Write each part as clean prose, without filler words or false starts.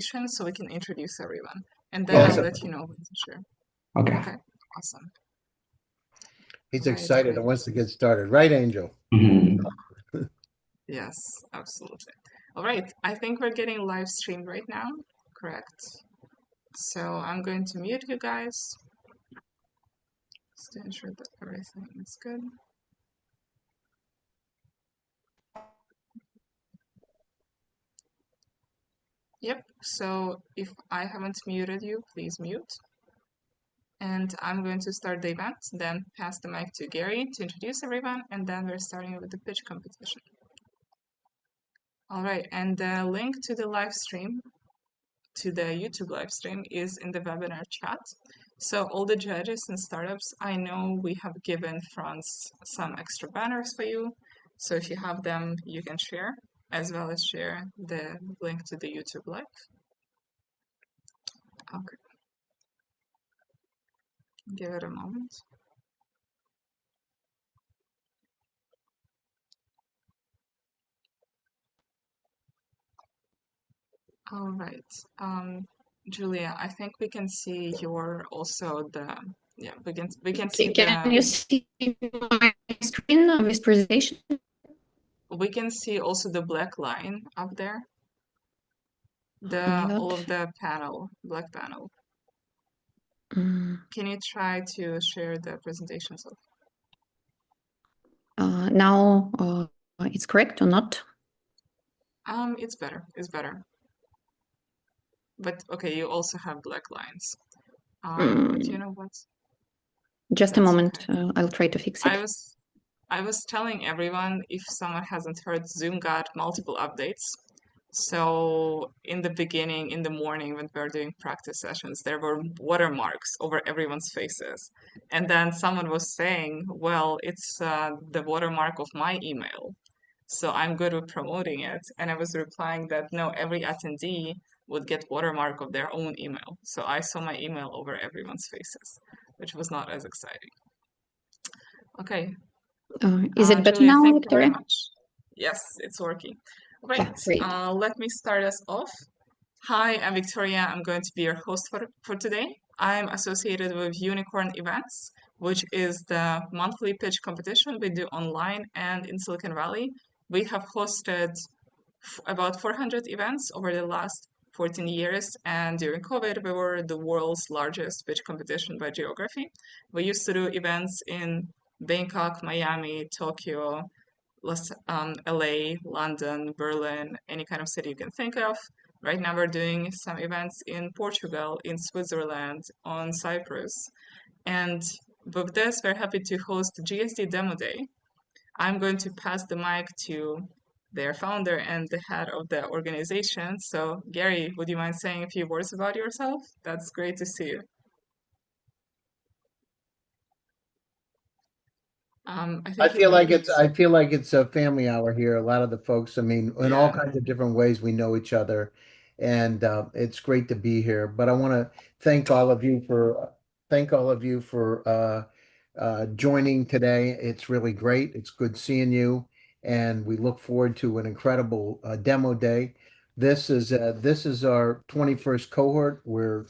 presentation so we can introduce everyone. And then I'll let you know when to share. Okay. Okay, awesome. He's Right, excited and wants to get started. Right, Angel? Yes, absolutely. All right, I think we're getting live streamed right now. Correct. So I'm going to mute you guys just to ensure that everything is good. Yep, so if I haven't muted you, please mute. And I'm going to start the event, then pass the mic to Gary to introduce everyone, and then we're starting with the pitch competition. All right, and the link to the live stream, to the YouTube live stream, is in the webinar chat. So all the judges and startups, I know we have given Franz some extra banners for you. So if you have them, you can share, as well as share the link to the YouTube live. Okay. Give it a moment. All right. Julia, I think we can see your also the we can see Can you see my screen of this presentation? We can see also the black line up there. All of the black panel. Can you try to share the presentation? Now it's correct or not? It's better. It's better. But okay, you also have black lines. But you know what? Just a moment. Okay. I'll try to fix it. I was telling everyone, if someone hasn't heard, Zoom got multiple updates. So in the beginning, in the morning, when we were doing practice sessions, there were watermarks over everyone's faces. And then someone was saying, well, it's the watermark of my email. So I'm good with promoting it. And I was replying that no, every attendee would get watermark of their own email. So I saw my email over everyone's faces, which was not as exciting. Okay. Is it better Julia, now, thank Victoria? you very much. Yes, it's working. Right. Let me start us off. Hi, I'm Victoria. I'm going to be your host for today. I'm associated with Unicorn.Events, which is the monthly pitch competition we do online and in Silicon Valley. We have hosted about 400 events over the last 14 years, and during COVID, we were the world's largest pitch competition by geography. We used to do events in Bangkok, Miami, Tokyo, LA, London, Berlin, any kind of city you can think of. Right now we're doing some events in Portugal, in Switzerland, on Cyprus. And with this, we're happy to host GSD Demo Day. I'm going to pass the mic to their founder and the head of the organization. So Gary, would you mind saying a few words about yourself? That's great to see you. I feel like it's a family hour here. A lot of the folks, I mean, in all kinds of different ways, we know each other, and it's great to be here. But I want to thank all of you for joining today. It's really great. It's good seeing you, and we look forward to an incredible demo day. This is our 21st cohort where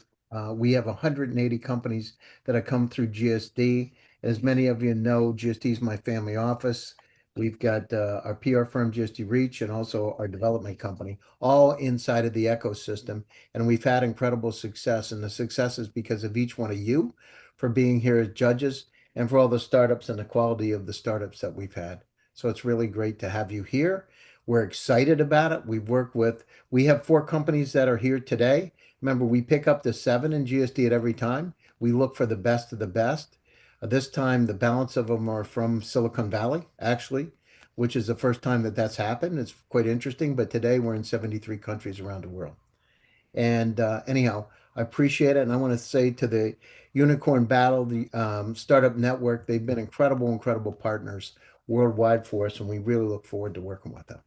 we have 180 companies that have come through GSD. As many of you know, GSD is my family office. We've got our PR firm, GSD Reach, and also our development company, all inside of the ecosystem. And we've had incredible success. And the success is because of each one of you for being here as judges and for all the startups and the quality of the startups that we've had. So it's really great to have you here. We're excited about it. We have 4 companies that are here today. Remember, we pick up to 7 in GSD at every time. We look for the best of the best. This time, the balance of them are from Silicon Valley, actually, which is the first time that that's happened. It's quite interesting, but today we're in 73 countries around the world. And anyhow, I appreciate it. And I want to say to the Unicorn Battle, the Startup Network, they've been incredible partners worldwide for us, and we really look forward to working with them.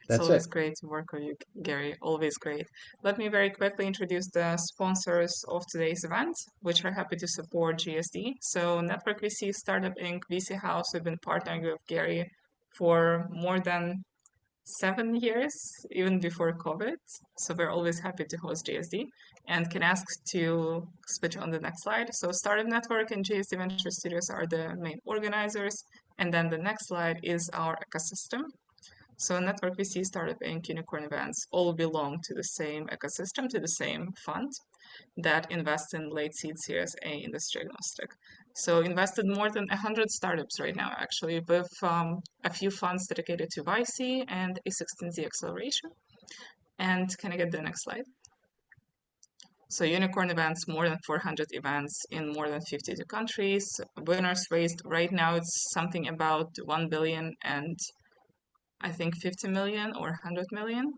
It's always great to work with you, Gary. Always great. Let me very quickly introduce the sponsors of today's event, which are happy to support GSD. So Network VC, Startup Inc., VC House, we've been partnering with Gary for more than 7 years, even before COVID. So we're always happy to host GSD and can ask to switch on the next slide. So Startup Network and GSD Venture Studios are the main organizers. And then the next slide is our ecosystem. So Network VC, Startup Inc., Unicorn.Events all belong to the same ecosystem, to the same fund that invest in late seed Series A industry agnostic. So invested more than 100 startups right now, actually, with a few funds dedicated to YC and A16Z acceleration. And can I get the next slide? So Unicorn.Events, more than 400 events in more than 52 countries. Winners raised right now, it's something about 1 billion and I think 50 million or 100 million,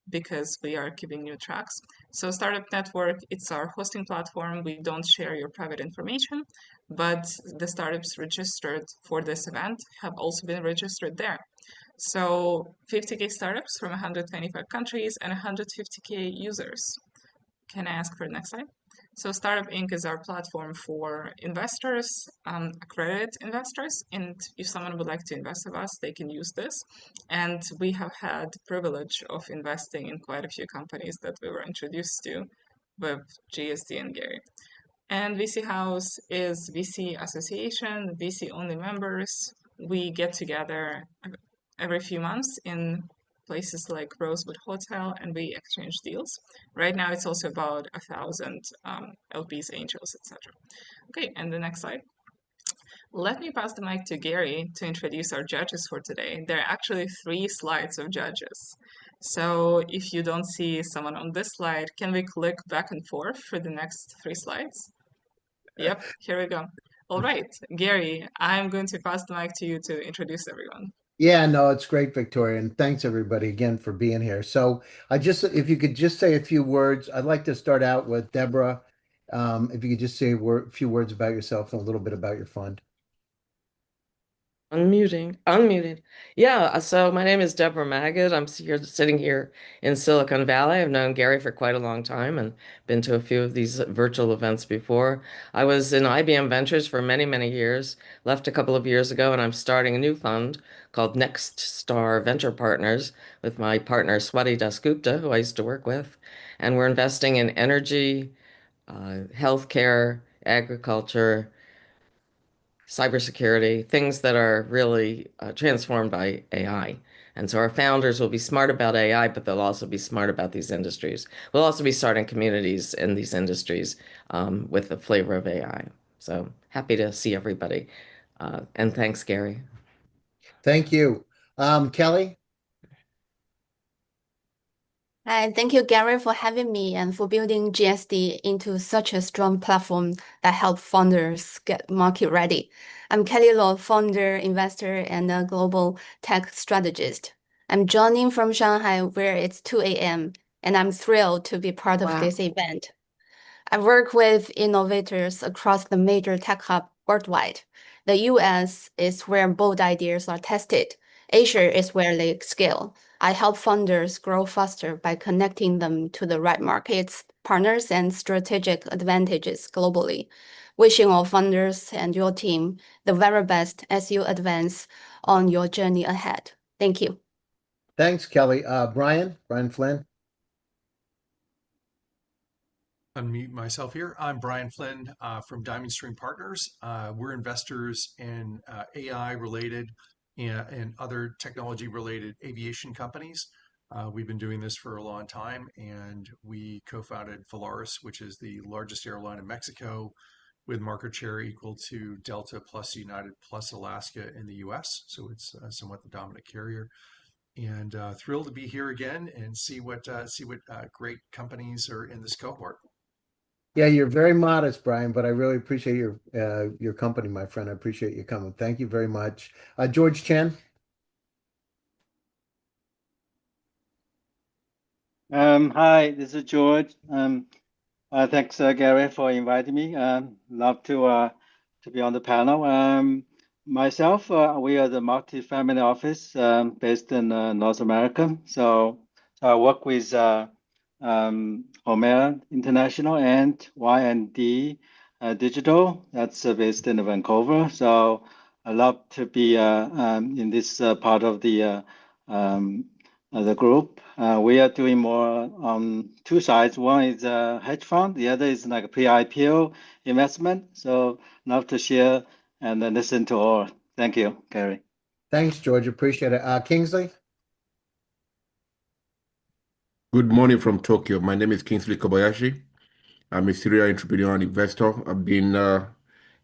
because we are keeping new tracks. So Startup Network, it's our hosting platform. We don't share your private information, but the startups registered for this event have also been registered there. So 50K startups from 125 countries and 150K users. Can I ask for the next slide? So Startup Inc. is our platform for investors, accredited investors, and if someone would like to invest with us, they can use this. And we have had the privilege of investing in quite a few companies that we were introduced to with GSD and Gary. And VC House is VC association, VC only members. We get together every few months in places like Rosewood Hotel and we exchange deals. Right now it's also about 1,000 LPs, angels, etc. Okay, and the next slide. Let me pass the mic to Gary to introduce our judges for today. There are actually 3 slides of judges. So if you don't see someone on this slide, can we click back and forth for the next 3 slides? Yep, here we go. All right, Gary, I'm going to pass the mic to you to introduce everyone. Yeah, no, it's great, Victoria, and thanks everybody again for being here. So if you could just say a few words, I'd like to start out with Deborah. If you could just say a few words about yourself and a little bit about your fund. Unmuted. Yeah, so my name is Deborah Magid. I'm sitting here in Silicon Valley. I've known Gary for quite a long time and been to a few of these virtual events before. I was in IBM Ventures for many, many years, left a couple of years ago, and I'm starting a new fund called Next Star Venture Partners with my partner Swati Dasgupta, who I used to work with. And we're investing in energy, healthcare, agriculture, cybersecurity, things that are really transformed by AI. And so our founders will be smart about AI, but they'll also be smart about these industries. We'll also be starting communities in these industries with the flavor of AI. So happy to see everybody. And thanks, Gary. Thank you. Kelly? Hi, thank you, Gary, for having me and for building GSD into such a strong platform that help founders get market ready. I'm Kelly Lo, founder, investor, and a global tech strategist. I'm joining from Shanghai, where it's 2 a.m., and I'm thrilled to be part of this event. I work with innovators across the major tech hub worldwide. The US is where bold ideas are tested. Asia is where they scale. I help founders grow faster by connecting them to the right markets, partners, and strategic advantages globally. Wishing all founders and your team the very best as you advance on your journey ahead. Thank you. Thanks, Kelly. Brian Flynn. Unmute myself here. I'm Brian Flynn from Diamond String Partners. We're investors in AI related and other technology related aviation companies. We've been doing this for a long time, and we co-founded Volaris, which is the largest airline in Mexico with market share equal to Delta plus United plus Alaska in the US. So it's somewhat the dominant carrier. And thrilled to be here again and see what great companies are in this cohort. Yeah, you're very modest, Brian, but I really appreciate your company, my friend. I appreciate you coming. Thank you very much. George Chen. Hi, this is George. Thanks, Gary, for inviting me. Love to be on the panel. Myself, we are the multi-family office based in North America. So I work with Homer International and Y&D Digital. That's based in Vancouver. So I love to be in this part of the the group. We are doing more on two sides. One is a hedge fund, the other is like a pre-IPO investment. So love to share and then listen to all. Thank you, Gary. Thanks, George. Appreciate it. Kingsley? Good morning from Tokyo. My name is Kingsley Kobayashi. I'm a serial entrepreneur and investor. I've been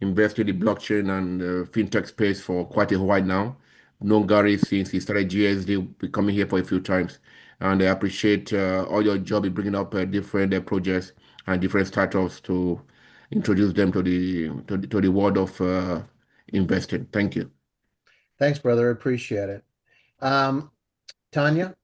invested in blockchain and fintech space for quite a while now. Known Gary since he started GSD, been coming here for a few times. And I appreciate all your job in bringing up different projects and different startups to introduce them to the world of investing. Thank you. Thanks, brother. Appreciate it. Tanya?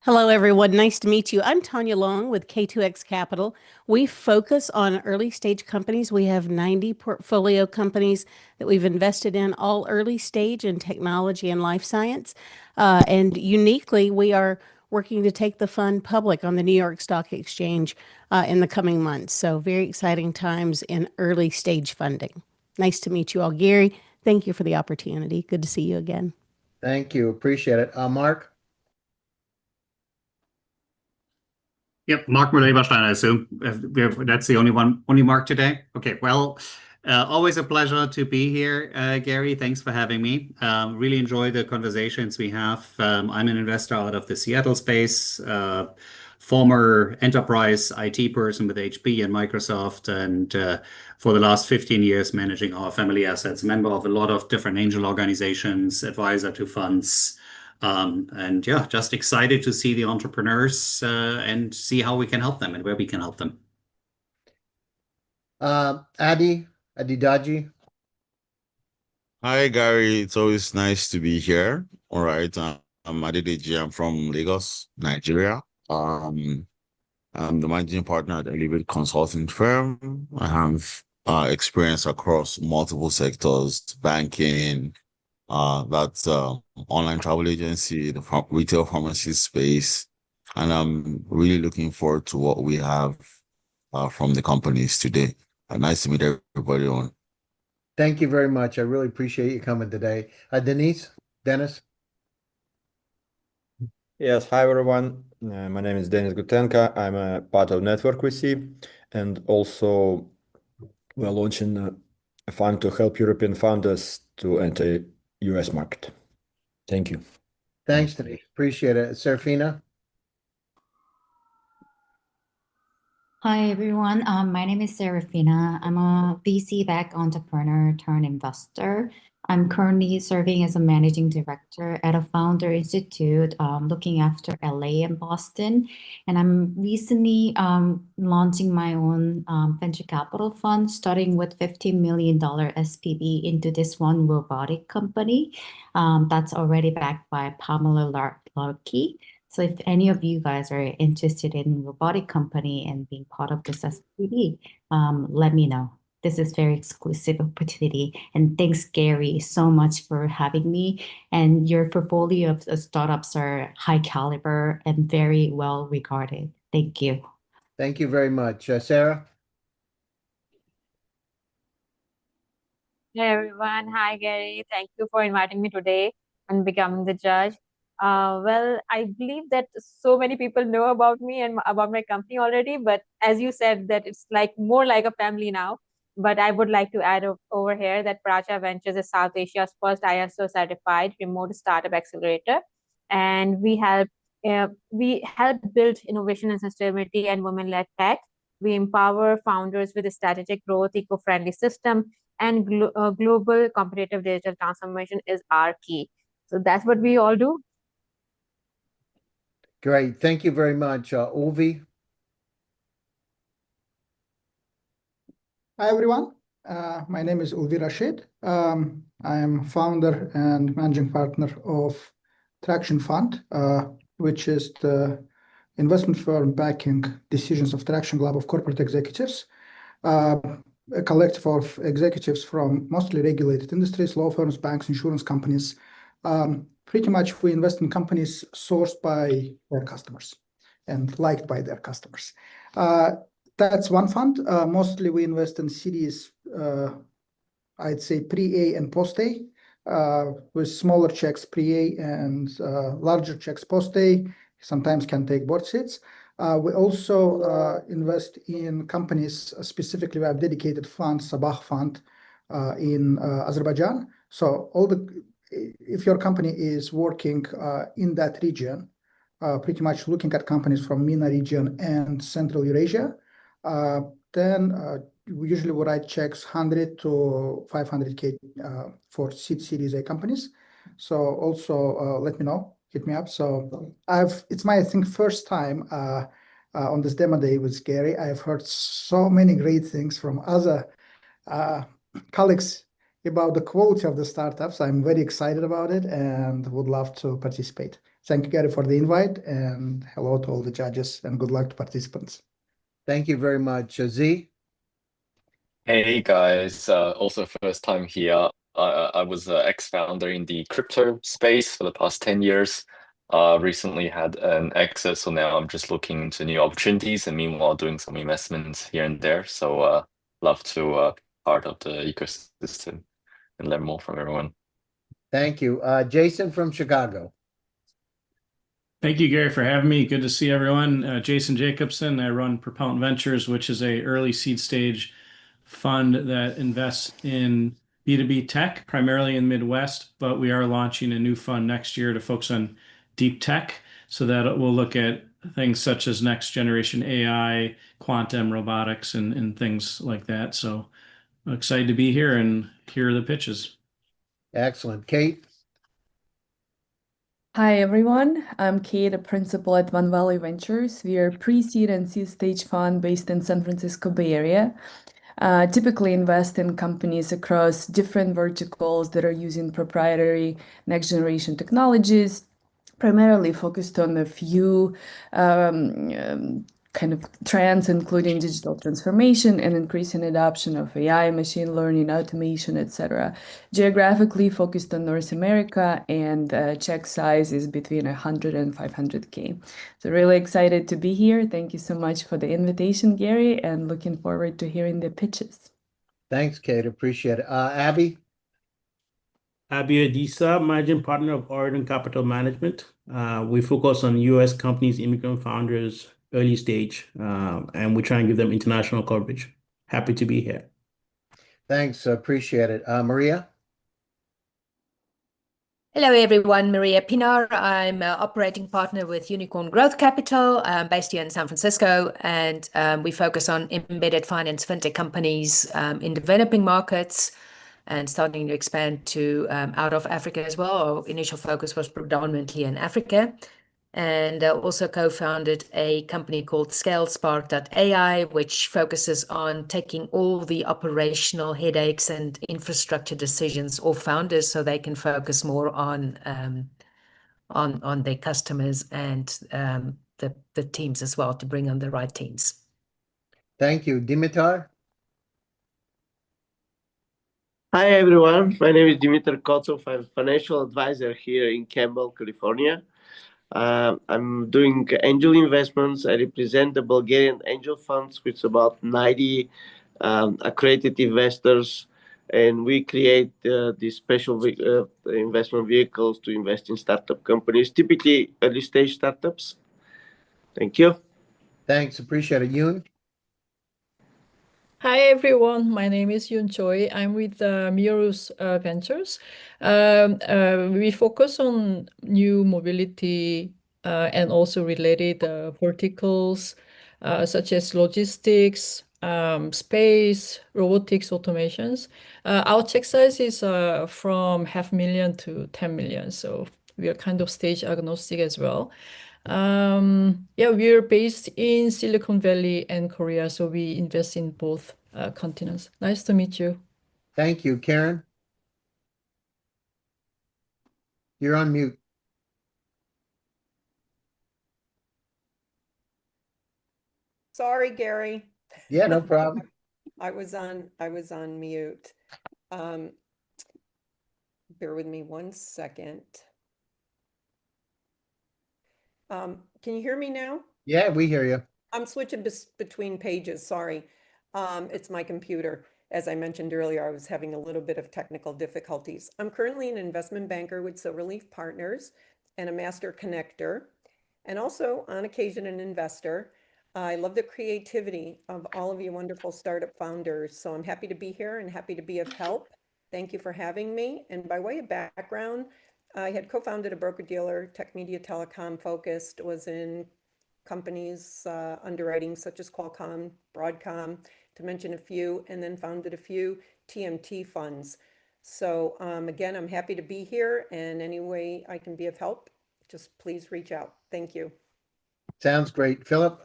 Hello, everyone. Nice to meet you. I'm Tanya Long with K2X Capital. We focus on early stage companies. We have 90 portfolio companies that we've invested in, all early stage in technology and life science. And uniquely, we are working to take the fund public on the New York Stock Exchange in the coming months. So very exciting times in early stage funding. Nice to meet you all. Gary, thank you for the opportunity. Good to see you again. Thank you. Appreciate it. Mark? Yep, Mark Mulleberstein, I assume. That's the only Mark today. Okay, well, always a pleasure to be here, Gary. Thanks for having me. Really enjoy the conversations we have. I'm an investor out of the Seattle space, former enterprise IT person with HP and Microsoft, and for the last 15 years managing our family assets, member of a lot of different angel organizations, advisor to funds. And yeah, just excited to see the entrepreneurs and see how we can help them and where we can help them. Adidaji. Hi, Gary. It's always nice to be here. All right. I'm Adidaji. I'm from Lagos, Nigeria. I'm the managing partner at Elevate Consulting Firm. I have experience across multiple sectors, banking, that's online travel agency, the retail pharmacy space, and I'm really looking forward to what we have from the companies today. Nice to meet everybody on. Thank you very much. I really appreciate you coming today. Dennis? Yes, hi everyone. My name is Denis Gutenka. I'm a part of Network VC, and also we're launching a fund to help European founders to enter US market. Thank you. Thanks, Denise. Appreciate it. Serafina? Hi, everyone. My name is Serafina. I'm a VC-backed entrepreneur turned investor. I'm currently serving as a managing director at a founder institute looking after LA and Boston. And I'm recently launching my own venture capital fund, starting with $15 million SPV into this one robotic company that's already backed by Pamela Larkey. So if any of you guys are interested in robotic company and being part of this SPV, let me know. This is very exclusive opportunity. And thanks, Gary, so much for having me. And your portfolio of startups are high caliber and very well regarded. Thank you. Thank you very much. Sarah? Hey everyone. Hi Gary. Thank you for inviting me today and becoming the judge. Well, I believe that so many people know about me and about my company already, but as you said that it's like more like a family now. But I would like to add over here that Pracha Ventures is South Asia's first ISO certified remote startup accelerator, and we help build innovation and sustainability and women-led tech. We empower founders with a strategic growth, eco-friendly system, and global competitive digital transformation is our key. So that's what we all do. Great. Thank you very much. Ulvi? Hi, everyone. My name is Ulvi Rashid. I am founder and managing partner of Traction Fund, which is the investment firm backing decisions of Traction Club of Corporate Executives, a collective of executives from mostly regulated industries, law firms, banks, insurance companies. Pretty much we invest in companies sourced by their customers and liked by their customers. That's one fund. Mostly we invest in series, I'd say pre-A and post-A. with smaller checks pre-A and larger checks post-A, sometimes can take board seats. We also invest in companies. Specifically, we have dedicated funds, Sabah Fund, in Azerbaijan. So if your company is working in that region, pretty much looking at companies from MENA region and Central Eurasia, then we usually will write checks 100 to 500K for Series A companies. So also let me know, hit me up. So it's my, I think, first time on this demo day with Gary. I've heard so many great things from other colleagues about the quality of the startups. I'm very excited about it and would love to participate. Thank you, Gary, for the invite, and hello to all the judges, and good luck to participants. Thank you very much. Z? Hey guys, also first time here. I was an ex-founder in the crypto space for the past 10 years. Recently had an exit, so now I'm just looking into new opportunities and meanwhile doing some investments here and there. So love to part of the ecosystem and learn more from everyone. Thank you. Jason from Chicago. Thank you, Gary, for having me. Good to see everyone. Jason Jacobson. I run Propellant Ventures, which is a early seed stage fund that invests in B2B tech, primarily in the Midwest, but we are launching a new fund next year to focus on deep tech. So that we'll look at things such as next generation AI, quantum robotics, and things like that. So I'm excited to be here and hear the pitches. Excellent. Kate? Hi, everyone. I'm Kate, a principal at Van Valley Ventures. We are a pre-seed and seed stage fund based in San Francisco Bay Area. Typically invest in companies across different verticals that are using proprietary next generation technologies, primarily focused on a few kind of trends, including digital transformation and increasing adoption of AI, machine learning, automation, etc. Geographically focused on North America, and check size is between 100 and 500K. So really excited to be here. Thank you so much for the invitation, Gary, and looking forward to hearing the pitches. Thanks, Kate. Appreciate it. Abby? Abby Adisa, Managing Partner of Orion Capital Management. We focus on U.S. companies, immigrant founders, early stage, and we try and give them international coverage. Happy to be here. Thanks. Appreciate it. Maria? Hello, everyone. Maria Pinar. I'm an operating partner with Unicorn Growth Capital, based here in San Francisco, and we focus on embedded finance fintech companies in developing markets and starting to expand to out of Africa as well. Our initial focus was predominantly in Africa, and also co-founded a company called ScaleSpark.ai, which focuses on taking all the operational headaches and infrastructure decisions off founders so they can focus more on their customers and the teams as well, to bring on the right teams. Thank you. Dimitar? Hi, everyone. My name is Dimitar Kotov. I'm a financial advisor here in Campbell, California. I'm doing angel investments. I represent the Bulgarian angel funds, which is about 90 accredited investors, and we create these special investment vehicles to invest in startup companies, typically early stage startups. Thank you. Thanks. Appreciate it. Yoon? Hi everyone, my name is Yoon Choi. I'm with Mirus Ventures. We focus on new mobility and also related verticals such as logistics, space, robotics, automations. Our check size is from $500,000 to 10 million, so we are kind of stage agnostic as well. Yeah, we're based in Silicon Valley and Korea, so we invest in both continents. Nice to meet you. Thank you. Karen? You're on mute. Sorry, Gary. Yeah, no problem. I was on mute. Bear with me 1 second. Can you hear me now? Yeah, we hear you. I'm switching between pages. Sorry. It's my computer. as I mentioned earlier, I was having a little bit of technical difficulties. I'm currently an investment banker with Silverleaf Partners and a master connector, and also on occasion an investor. I love the creativity of all of you wonderful startup founders. So I'm happy to be here and happy to be of help. Thank you for having me. And by way of background, I had co-founded a broker-dealer, tech media telecom focused, was in companies underwriting such as Qualcomm, Broadcom, to mention a few, and then founded a few TMT funds. So again, I'm happy to be here, and any way I can be of help, just please reach out. Thank you. Sounds great. Philip?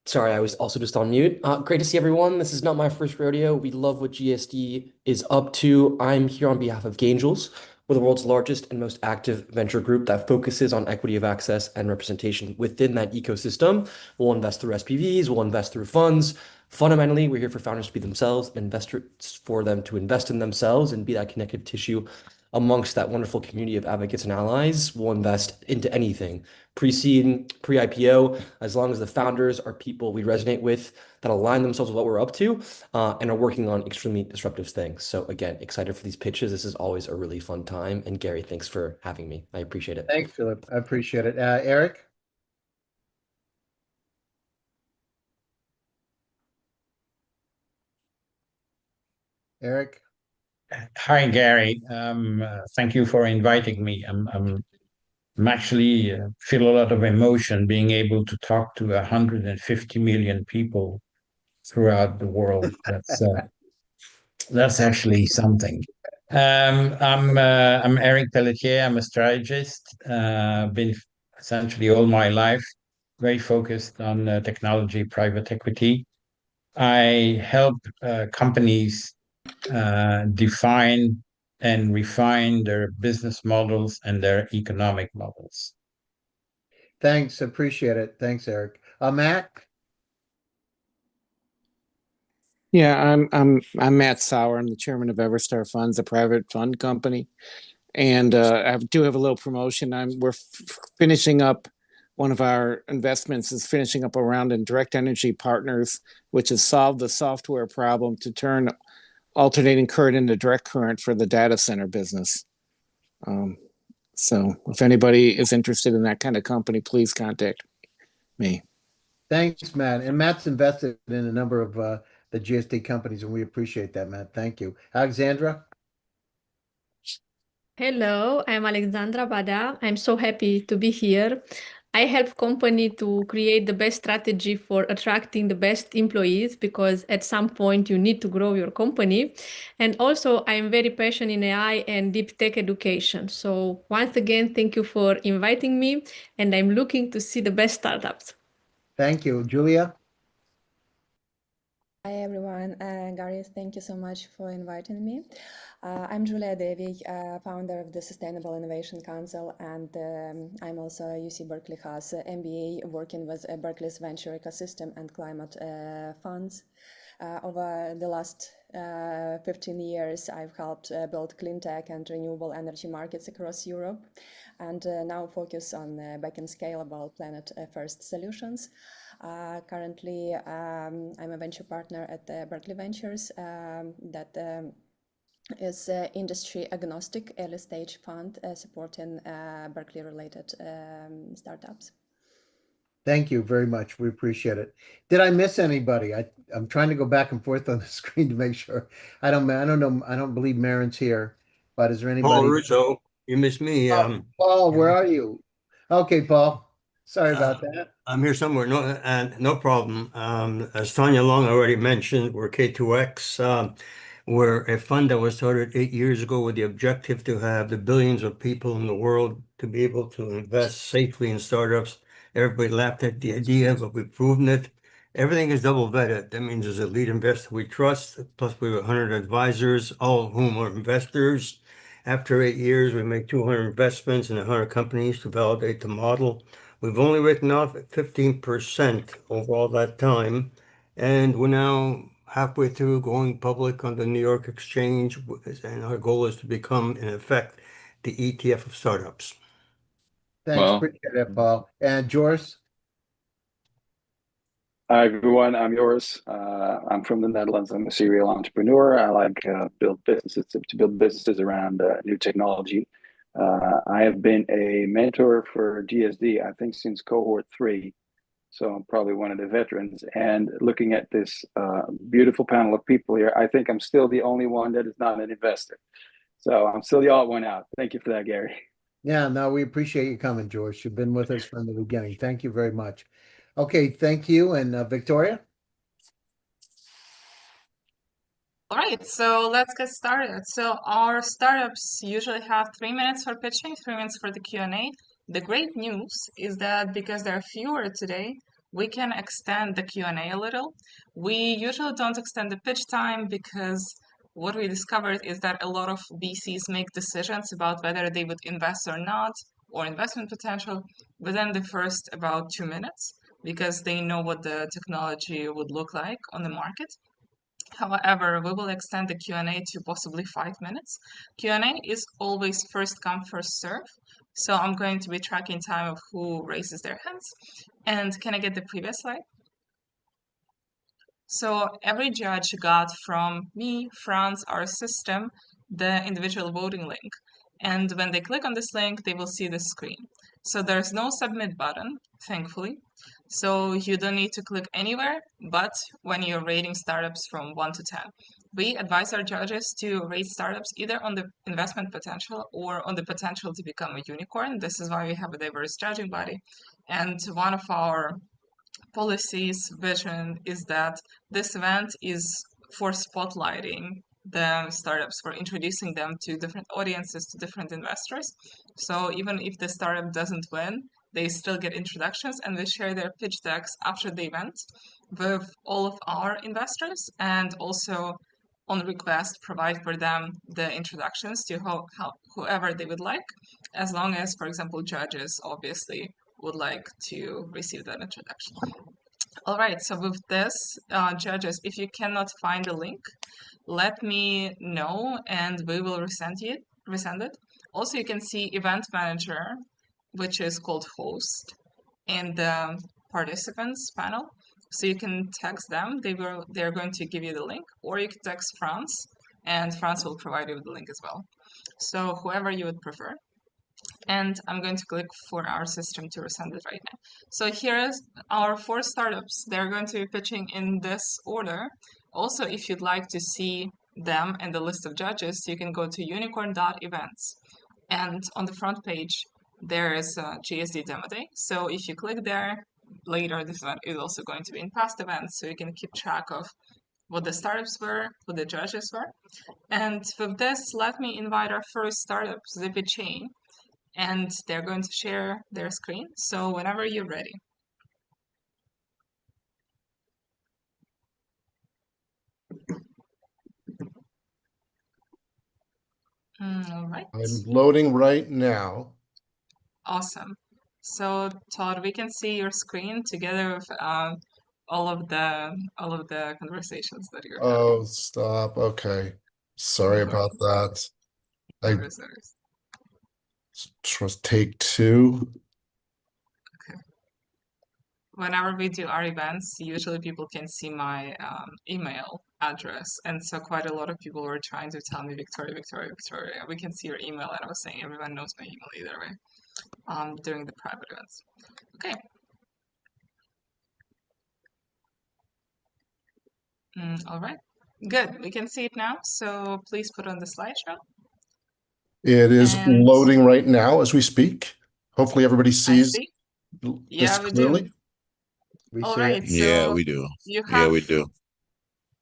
Sorry, I was also just on mute. Great to see everyone. This is not my first rodeo. We love what GSD is up to. I'm here on behalf of Gangels. We're the world's largest and most active venture group that focuses on equity of access and representation within that ecosystem. We'll invest through SPVs, we'll invest through funds. Fundamentally, we're here for founders to be themselves, investors for them to invest in themselves and be that connective tissue amongst that wonderful community of advocates and allies. We'll invest into anything, pre-seed, pre-IPO, as long as the founders are people we resonate with that align themselves with what we're up to and are working on extremely disruptive things. So again, excited for these pitches. This is always a really fun time. And Gary, thanks for having me. I appreciate it. Thanks, Philip. I appreciate it. Eric? Eric? Hi, Gary. Thank you for inviting me. I'm actually feel a lot of emotion being able to talk to 150 million people throughout the world. That's actually something. I'm Eric Pelletier. I'm a strategist. Been essentially all my life very focused on technology, private equity. I help companies define and refine their business models and their economic models. Thanks. Appreciate it. Thanks, Eric. Matt? Yeah, I'm Matt Sauer. I'm the chairman of Everstar Funds, a private fund company, and I do have a little promotion. We're finishing up one of our investments is finishing up a round in Direct Energy Partners, which has solved the software problem to turn alternating current into direct current for the data center business. So if anybody is interested in that kind of company, please contact me. Thanks, Matt. And Matt's invested in a number of the GSD companies, and we appreciate that, Matt. Thank you. Alexandra? Hello, I'm Alexandra Bada. I'm so happy to be here. I help company to create the best strategy for attracting the best employees because at some point you need to grow your company. And also I'm very passionate in AI and deep tech education. So once again, thank you for inviting me and I'm looking to see the best startups. Thank you. Julia? Hi everyone, Gary, thank you so much for inviting me. I'm Julia Devi, founder of the Sustainable Innovation Council, and I'm also a UC Berkeley Haas MBA working with Berkeley's venture ecosystem and climate funds. Over the last 15 years, I've helped build clean tech and renewable energy markets across Europe, and now focus on back-end scalable planet-first solutions. Currently, I'm a venture partner at Berkeley Ventures that is industry agnostic early stage fund supporting Berkeley related startups. Thank you very much. We appreciate it. Did I miss anybody? I'm trying to go back and forth on the screen to make sure. I don't know. I don't believe Marin's here, but is there anybody? Paul Russo, you missed me. Paul, where are you? Okay, Paul. Sorry about that. I'm here somewhere. No problem. As Tanya Long already mentioned, we're K2X. We're a fund that was started 8 years ago with the objective to have the billions of people in the world to be able to invest safely in startups. Everybody laughed at the idea, but we've proven it. Everything is double vetted. That means there's a lead investor we trust, plus we have 100 advisors, all of whom are investors. After 8 years, we make 200 investments in 100 companies to validate the model. We've only written off 15% over all that time, and we're now halfway through going public on the New York Exchange, and our goal is to become, in effect, the ETF of startups. Thanks, appreciate it, Paul. And Joris? Hi everyone, I'm Joris. I'm from the Netherlands. I'm a serial entrepreneur. I like build businesses to build businesses around new technology. I have been a mentor for GSD, I think, since cohort 3. So I'm probably one of the veterans. And looking at this beautiful panel of people here, I think I'm still the only one that is not an investor. So I'm still the odd one out. Thank you for that, Gary. Yeah, no, we appreciate you coming, George. You've been with us from the beginning. Thank you very much. Okay, thank you. And Victoria? All right, so let's get started. So our startups usually have 3 minutes for pitching, 3 minutes for the Q&A. The great news is that because there are fewer today, we can extend the Q&A a little. We usually don't extend the pitch time because what we discovered is that a lot of VCs make decisions about whether they would invest or not, or investment potential, within the first about 2 minutes, because they know what the technology would look like on the market. However, we will extend the Q&A to possibly 5 minutes. Q&A is always first come, first serve. So I'm going to be tracking time of who raises their hands. And can I get the previous slide? So every judge got from me, Franz, our system, the individual voting link. And when they click on this link, they will see this screen. So there's no submit button, thankfully. So you don't need to click anywhere, but when you're rating startups from 1 to 10. We advise our judges to rate startups either on the investment potential or on the potential to become a unicorn. This is why we have a diverse judging body. And one of our policies vision is that this event is for spotlighting the startups, for introducing them to different audiences, to different investors. So even if the startup doesn't win, they still get introductions, and we share their pitch decks after the event with all of our investors, and also on request provide for them the introductions to whoever they would like, as long as, for example, judges obviously would like to receive that introduction. All right, so with this, judges, if you cannot find the link, let me know and we will resend it. Also, you can see event manager, which is called host, in the participants panel. So you can text them, they're going to give you the link, or you can text Franz, and Franz will provide you with the link as well. So whoever you would prefer. And I'm going to click for our system to resend it right now. So here's our 4 startups. They're going to be pitching in this order. Also, if you'd like to see them and the list of judges, you can go to Unicorn.Events. And on the front page, there is a GSD Demo Day. So if you click there, later this event is also going to be in past events, so you can keep track of what the startups were, who the judges were. And with this, let me invite our first startup, Zippy Chain, and they're going to share their screen. So whenever you're ready. All right. I'm loading right now. Awesome. So Todd, we can see your screen together with all of the conversations that you're having. Oh, stop. Okay. Sorry about that. I trust take 2. Whenever we do our events, usually people can see my email address. And so quite a lot of people were trying to tell me, Victoria, we can see your email. And I was saying everyone knows my email either way during the private events. Okay. All right. Good. We can see it now. So please put on the slideshow. It is And loading right now as we speak. Hopefully everybody I sees see. this Yeah, we clearly. do. All right. Yeah, So we do. you Yeah, have we do.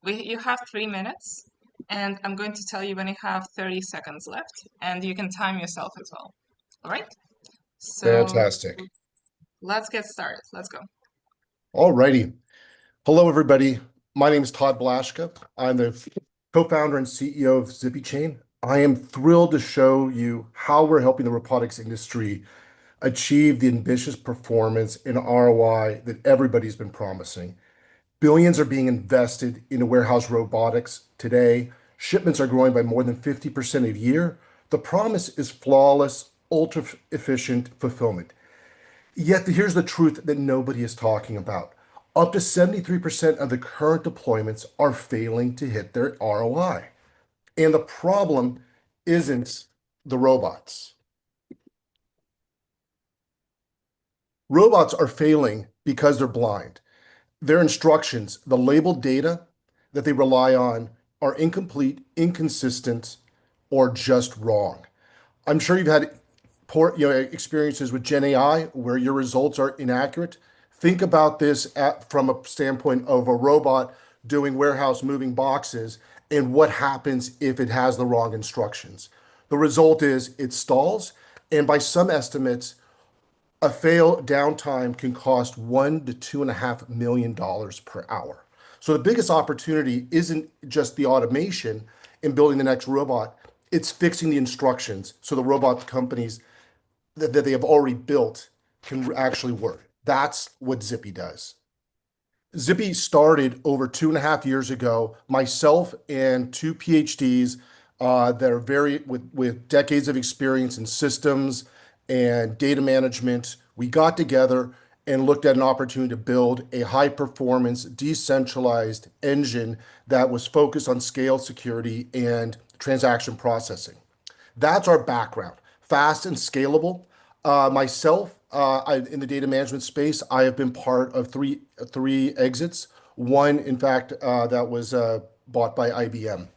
you have 3 minutes, and I'm going to tell you when you have 30 seconds left, and you can time yourself as well. All right? So Fantastic. let's get started. Let's go. All righty. Hello, everybody. My name is Todd Blaschka. I'm the co-founder and CEO of Zippy Chain. I am thrilled to show you how we're helping the robotics industry achieve the ambitious performance and ROI that everybody's been promising. Billions are being invested into warehouse robotics today. Shipments are growing by more than 50% a year. The promise is flawless, ultra-efficient fulfillment. Yet here's the truth that nobody is talking about. Up to 73% of the current deployments are failing to hit their ROI. And the problem isn't the robots. Robots are failing because they're blind. Their instructions, the labeled data that they rely on, are incomplete, inconsistent, or just wrong. I'm sure you've had poor, experiences with Gen AI where your results are inaccurate. Think about this from a standpoint of a robot doing warehouse moving boxes and what happens if it has the wrong instructions. The result is it stalls, and by some estimates, a fail downtime can cost $1 to $2.5 million per hour. So the biggest opportunity isn't just the automation in building the next robot, it's fixing the instructions so the robot companies that they have already built can actually work. That's what Zippy does. Zippy started over 2.5 years ago. Myself and two PhDs that are with decades of experience in systems and data management. We got together and looked at an opportunity to build a high-performance, decentralized engine that was focused on scale, security, and transaction processing. That's our background, fast and scalable. Myself, in the data management space, I have been part of three exits. One, in fact, that was bought by IBM.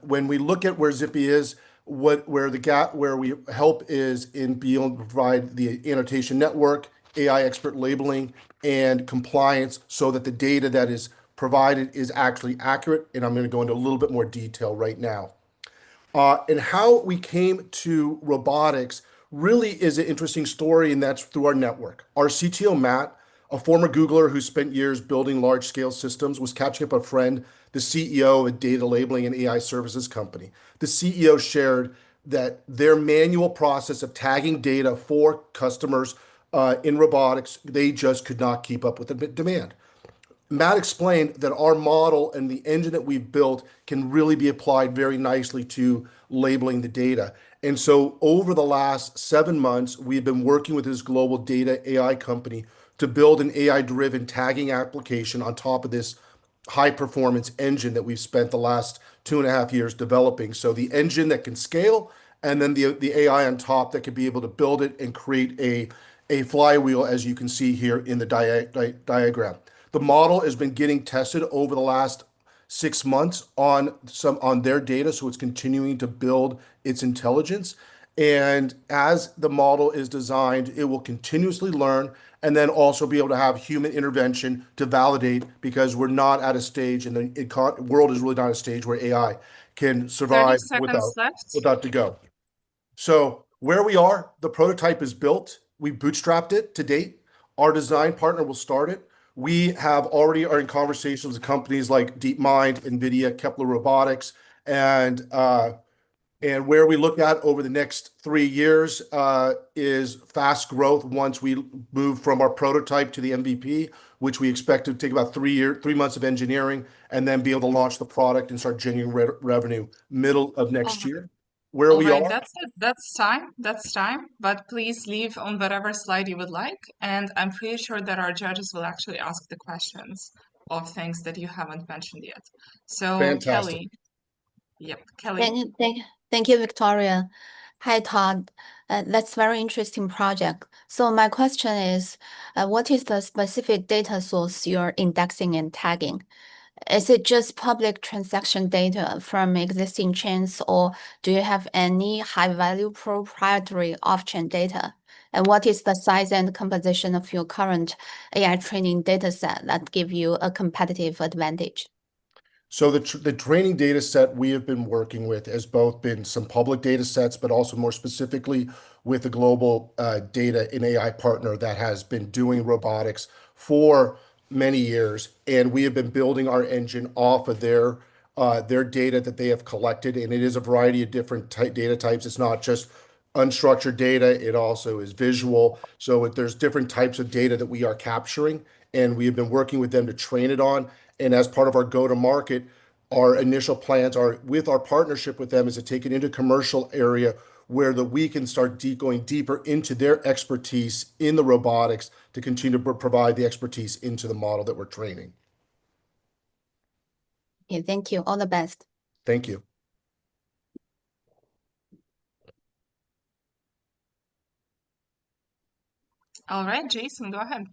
When we look at where Zippy is, where the gap where we help is in being able to provide the annotation network, AI expert labeling, and compliance so that the data that is provided is actually accurate. And I'm going to go into a little bit more detail right now. And how we came to robotics really is an interesting story, and that's through our network. Our CTO, Matt, a former Googler who spent years building large-scale systems, was catching up a friend, the CEO of a data labeling and AI services company. The CEO shared that their manual process of tagging data for customers in robotics, they just could not keep up with the demand. Matt explained that our model and the engine that we've built can really be applied very nicely to labeling the data. And so over the last 7 months, we've been working with this global data AI company to build an AI-driven tagging application on top of this high-performance engine that we've spent the last 2.5 years developing. So the engine that can scale, and then the AI on top that can be able to build it and create a flywheel, as you can see here in the diagram. The model has been getting tested over the last 6 months on their data, so it's continuing to build its intelligence. And as the model is designed, it will continuously learn and then also be able to have human intervention to validate, because we're not at a stage, and the world is really not at a stage where AI can survive 30 seconds left. without to go. So where we are, the prototype is built. We bootstrapped it to date. Our design partner will start it. We have already are in conversations with companies like DeepMind, NVIDIA, Kepler Robotics, and where we look at over the next 3 years is fast growth once we move from our prototype to the MVP, which we expect to take about 3 months of engineering, and then be able to launch the product and start generating revenue middle of next year. Where All we right, are. that's it. That's time. But please leave on whatever slide you would like. And I'm pretty sure that our judges will actually ask the questions of things that you haven't mentioned yet. So Fantastic. Kelly. Yep, Kelly. Thank you, Victoria. Hi, Todd. That's very interesting project. So my question is, what is the specific data source you're indexing and tagging? Is it just public transaction data from existing chains, or do you have any high-value proprietary off-chain data? And what is the size and composition of your current AI training data set that give you a competitive advantage? So the training data set we have been working with has both been some public data sets, but also more specifically with a global data and AI partner that has been doing robotics for many years. And we have been building our engine off of their data that they have collected. And it is a variety of different data types. It's not just unstructured data, it also is visual. So there's different types of data that we are capturing, and we have been working with them to train it on. And as part of our go-to-market, our initial plans are with our partnership with them is to take it into commercial area where we can start going deeper into their expertise in the robotics to continue to provide the expertise into the model that we're training. Okay, thank you. All the best. Thank you. All right, Jason, go ahead.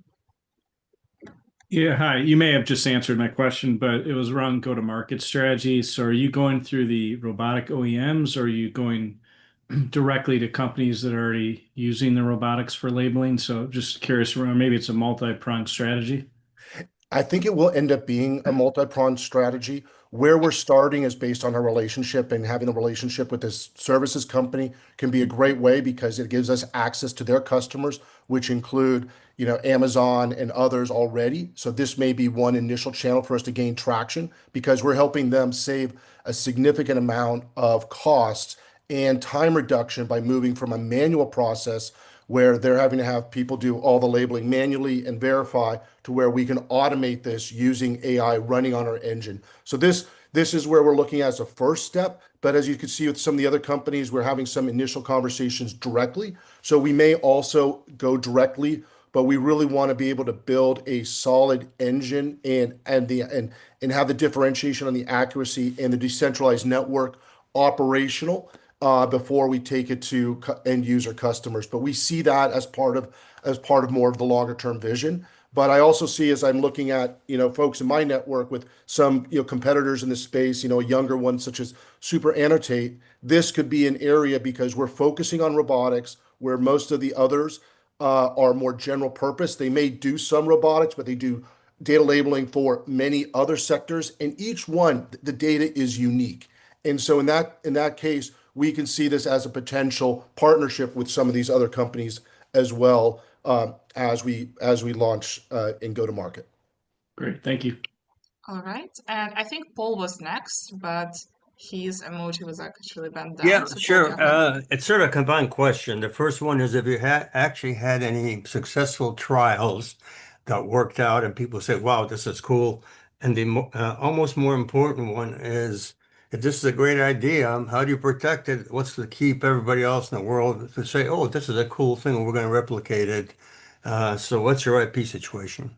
Yeah, hi. You may have just answered my question, but it was around go-to-market strategy. So are you going through the robotic OEMs, or are you going directly to companies that are already using the robotics for labeling? So just curious, or maybe it's a multi-pronged strategy. I think it will end up being a multi-pronged strategy. Where we're starting is based on our relationship, and having a relationship with this services company can be a great way because it gives us access to their customers, which include, Amazon and others already. So this may be one initial channel for us to gain traction because we're helping them save a significant amount of costs and time reduction by moving from a manual process where they're having to have people do all the labeling manually and verify, to where we can automate this using AI running on our engine. So this is where we're looking at as a first step. But as you can see with some of the other companies, we're having some initial conversations directly. So we may also go directly, but we really want to be able to build a solid engine and have the differentiation on the accuracy and the decentralized network operational before we take it to end user customers. But we see that as part of more of the longer term vision. But I also see, as I'm looking at, folks in my network with some, competitors in this space, younger ones such as Super Annotate, this could be an area because we're focusing on robotics where most of the others are more general purpose. They may do some robotics, but they do data labeling for many other sectors, and each one, the data is unique. And so in that case, we can see this as a potential partnership with some of these other companies as well, as we launch and go to market. Great, thank you. All right, and I think Paul was next, but his emoji was actually bent down. Yeah, So Paul, sure. go ahead. It's sort of a combined question. The first one is, if you actually had any successful trials that worked out and people say, wow, this is cool. And the almost more important one is, if this is a great idea, how do you protect it? What's to keep everybody else in the world to say, oh, this is a cool thing, we're going to replicate it. So what's your IP situation?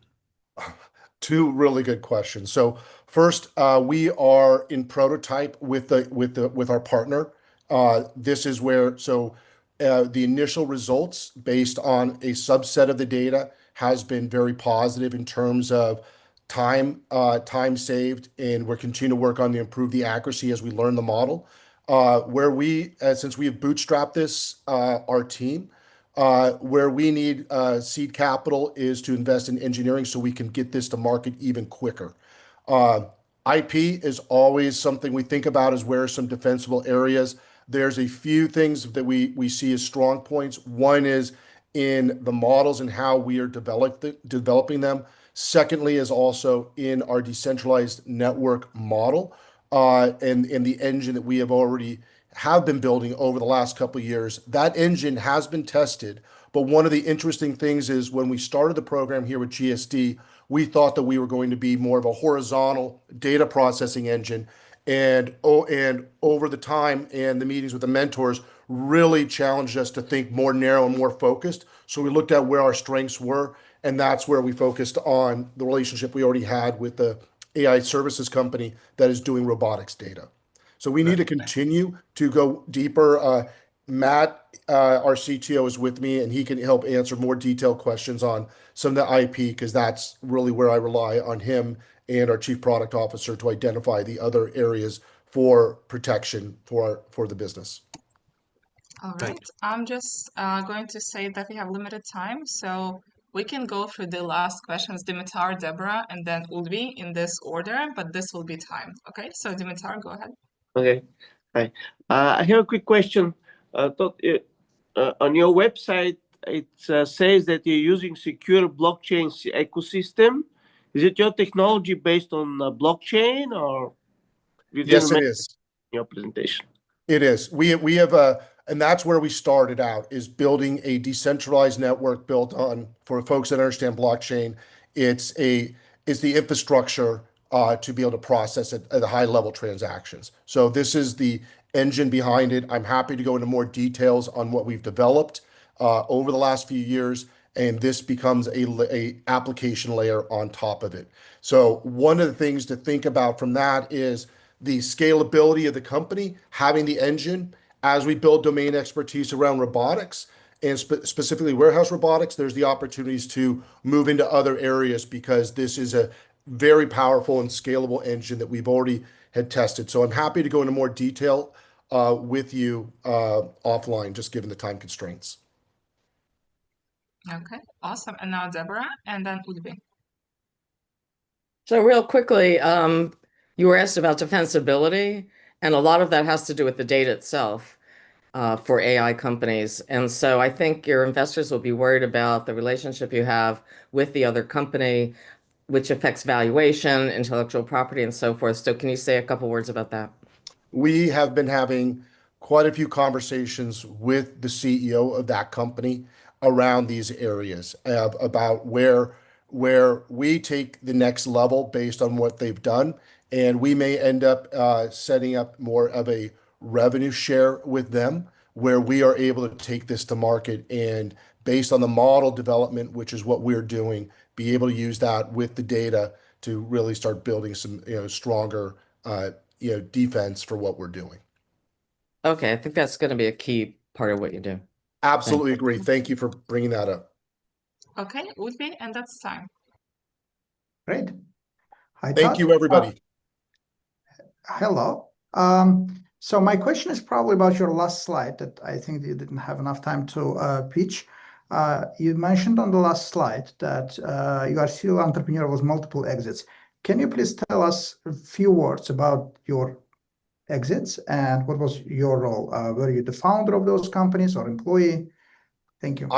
Two really good questions. So first, we are in prototype with our partner. This is where the initial results based on a subset of the data has been very positive in terms of time saved, and we're continuing to work on to improve the accuracy as we learn the model. Since we have bootstrapped this, our team, where we need seed capital is to invest in engineering so we can get this to market even quicker. IP is always something we think about as where are some defensible areas. There's a few things that we see as strong points. One is in the models and how we are developing them. Secondly is also in our decentralized network model, and the engine that we have been building over the last couple of years. That engine has been tested, but one of the interesting things is when we started the program here with GSD, we thought that we were going to be more of a horizontal data processing engine, and over the time and the meetings with the mentors really challenged us to think more narrow and more focused. So we looked at where our strengths were, and that's where we focused on the relationship we already had with the AI services company that is doing robotics data. So we need to continue to go deeper. Matt, our CTO, is with me, and he can help answer more detailed questions on some of the IP, because that's really where I rely on him and our chief product officer to identify the other areas for protection for the business. All right, I'm just going to say that we have limited time, so we can go through the last questions, Dimitar, Deborah, and then Ulvi in this order, but this will be timed. Okay, so Dimitar, go ahead. Okay. Hi. I have a quick question. On your website, it says that you're using secure blockchain ecosystem. Is it your technology based on blockchain, or you didn't Yes, it mention is. in your presentation? It is. We have and that's where we started out, is building a decentralized network built on, for folks that understand blockchain, it's the infrastructure to be able to process at high level transactions. So this is the engine behind it. I'm happy to go into more details on what we've developed over the last few years, and this becomes a application layer on top of it. So one of the things to think about from that is the scalability of the company, having the engine as we build domain expertise around robotics and specifically warehouse robotics. There's the opportunities to move into other areas because this is a very powerful and scalable engine that we've already had tested. So I'm happy to go into more detail with you offline, just given the time constraints. Okay, awesome. And now Deborah, and then Udvi. So real quickly, you were asked about defensibility, and a lot of that has to do with the data itself for AI companies. And so I think your investors will be worried about the relationship you have with the other company, which affects valuation, intellectual property, and so forth. So can you say a couple words about that? We have been having quite a few conversations with the CEO of that company around these areas about where we take the next level based on what they've done, and we may end up setting up more of a revenue share with them where we are able to take this to market and based on the model development, which is what we're doing, be able to use that with the data to really start building some stronger defense for what we're doing. Okay, I think that's going to be a key part of what you do. Absolutely agree. Thank you for bringing that up. Okay, Udvi, and that's time. Great. Hi, Thank Todd. you, everybody. Hello. So my question is probably about your last slide that I think you didn't have enough time to pitch. You mentioned on the last slide that you are serial entrepreneur with multiple exits. Can you please tell us a few words about your exits and what was your role? Were you the founder of those companies or employee? Thank you.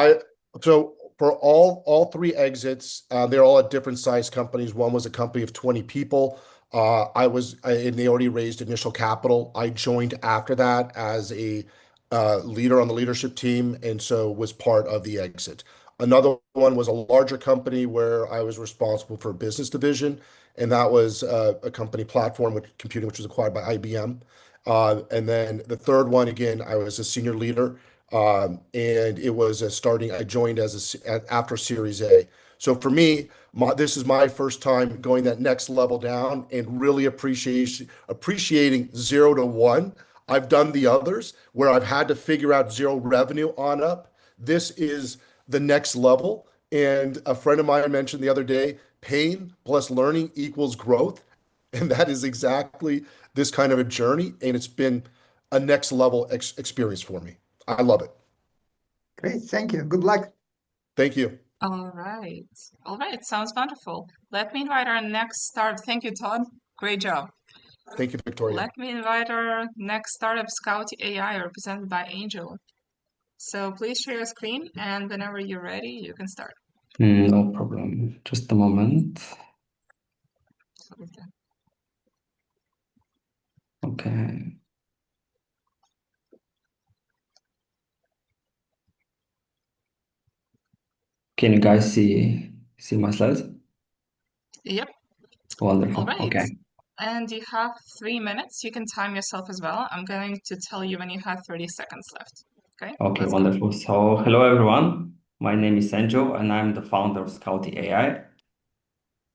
So for all three exits, they're all at different size companies. One was a company of 20 people. And they already raised initial capital. I joined after that as a leader on the leadership team, and so was part of the exit. Another one was a larger company where I was responsible for a business division, and that was a company Platform with Computing, which was acquired by IBM. And then the third one, again, I was a senior leader, and it was I joined after Series A. So for me, this is my first time going that next level down and really appreciating 0 to 1. I've done the others where I've had to figure out zero revenue on up. This is the next level. And a friend of mine mentioned the other day, pain plus learning equals growth. And that is exactly this kind of a journey. And it's been a next level experience for me. I love it. Great. Thank you. Good luck. Thank you. All right. All right. Sounds wonderful. Let me invite our next start. Thank you, Todd. Great job. Thank you, Victoria. Let me invite our next startup, Scout AI, represented by Angel. So please share your screen, and whenever you're ready, you can start. No problem. Just a moment. Okay. Can you guys see my slides? Yep. Wonderful. All right. Okay. And you have 3 minutes. You can time yourself as well. I'm going to tell you when you have 30 seconds left. Okay? Okay, Let's go. wonderful. So, hello everyone. My name is Angel, and I'm the founder of Scout AI.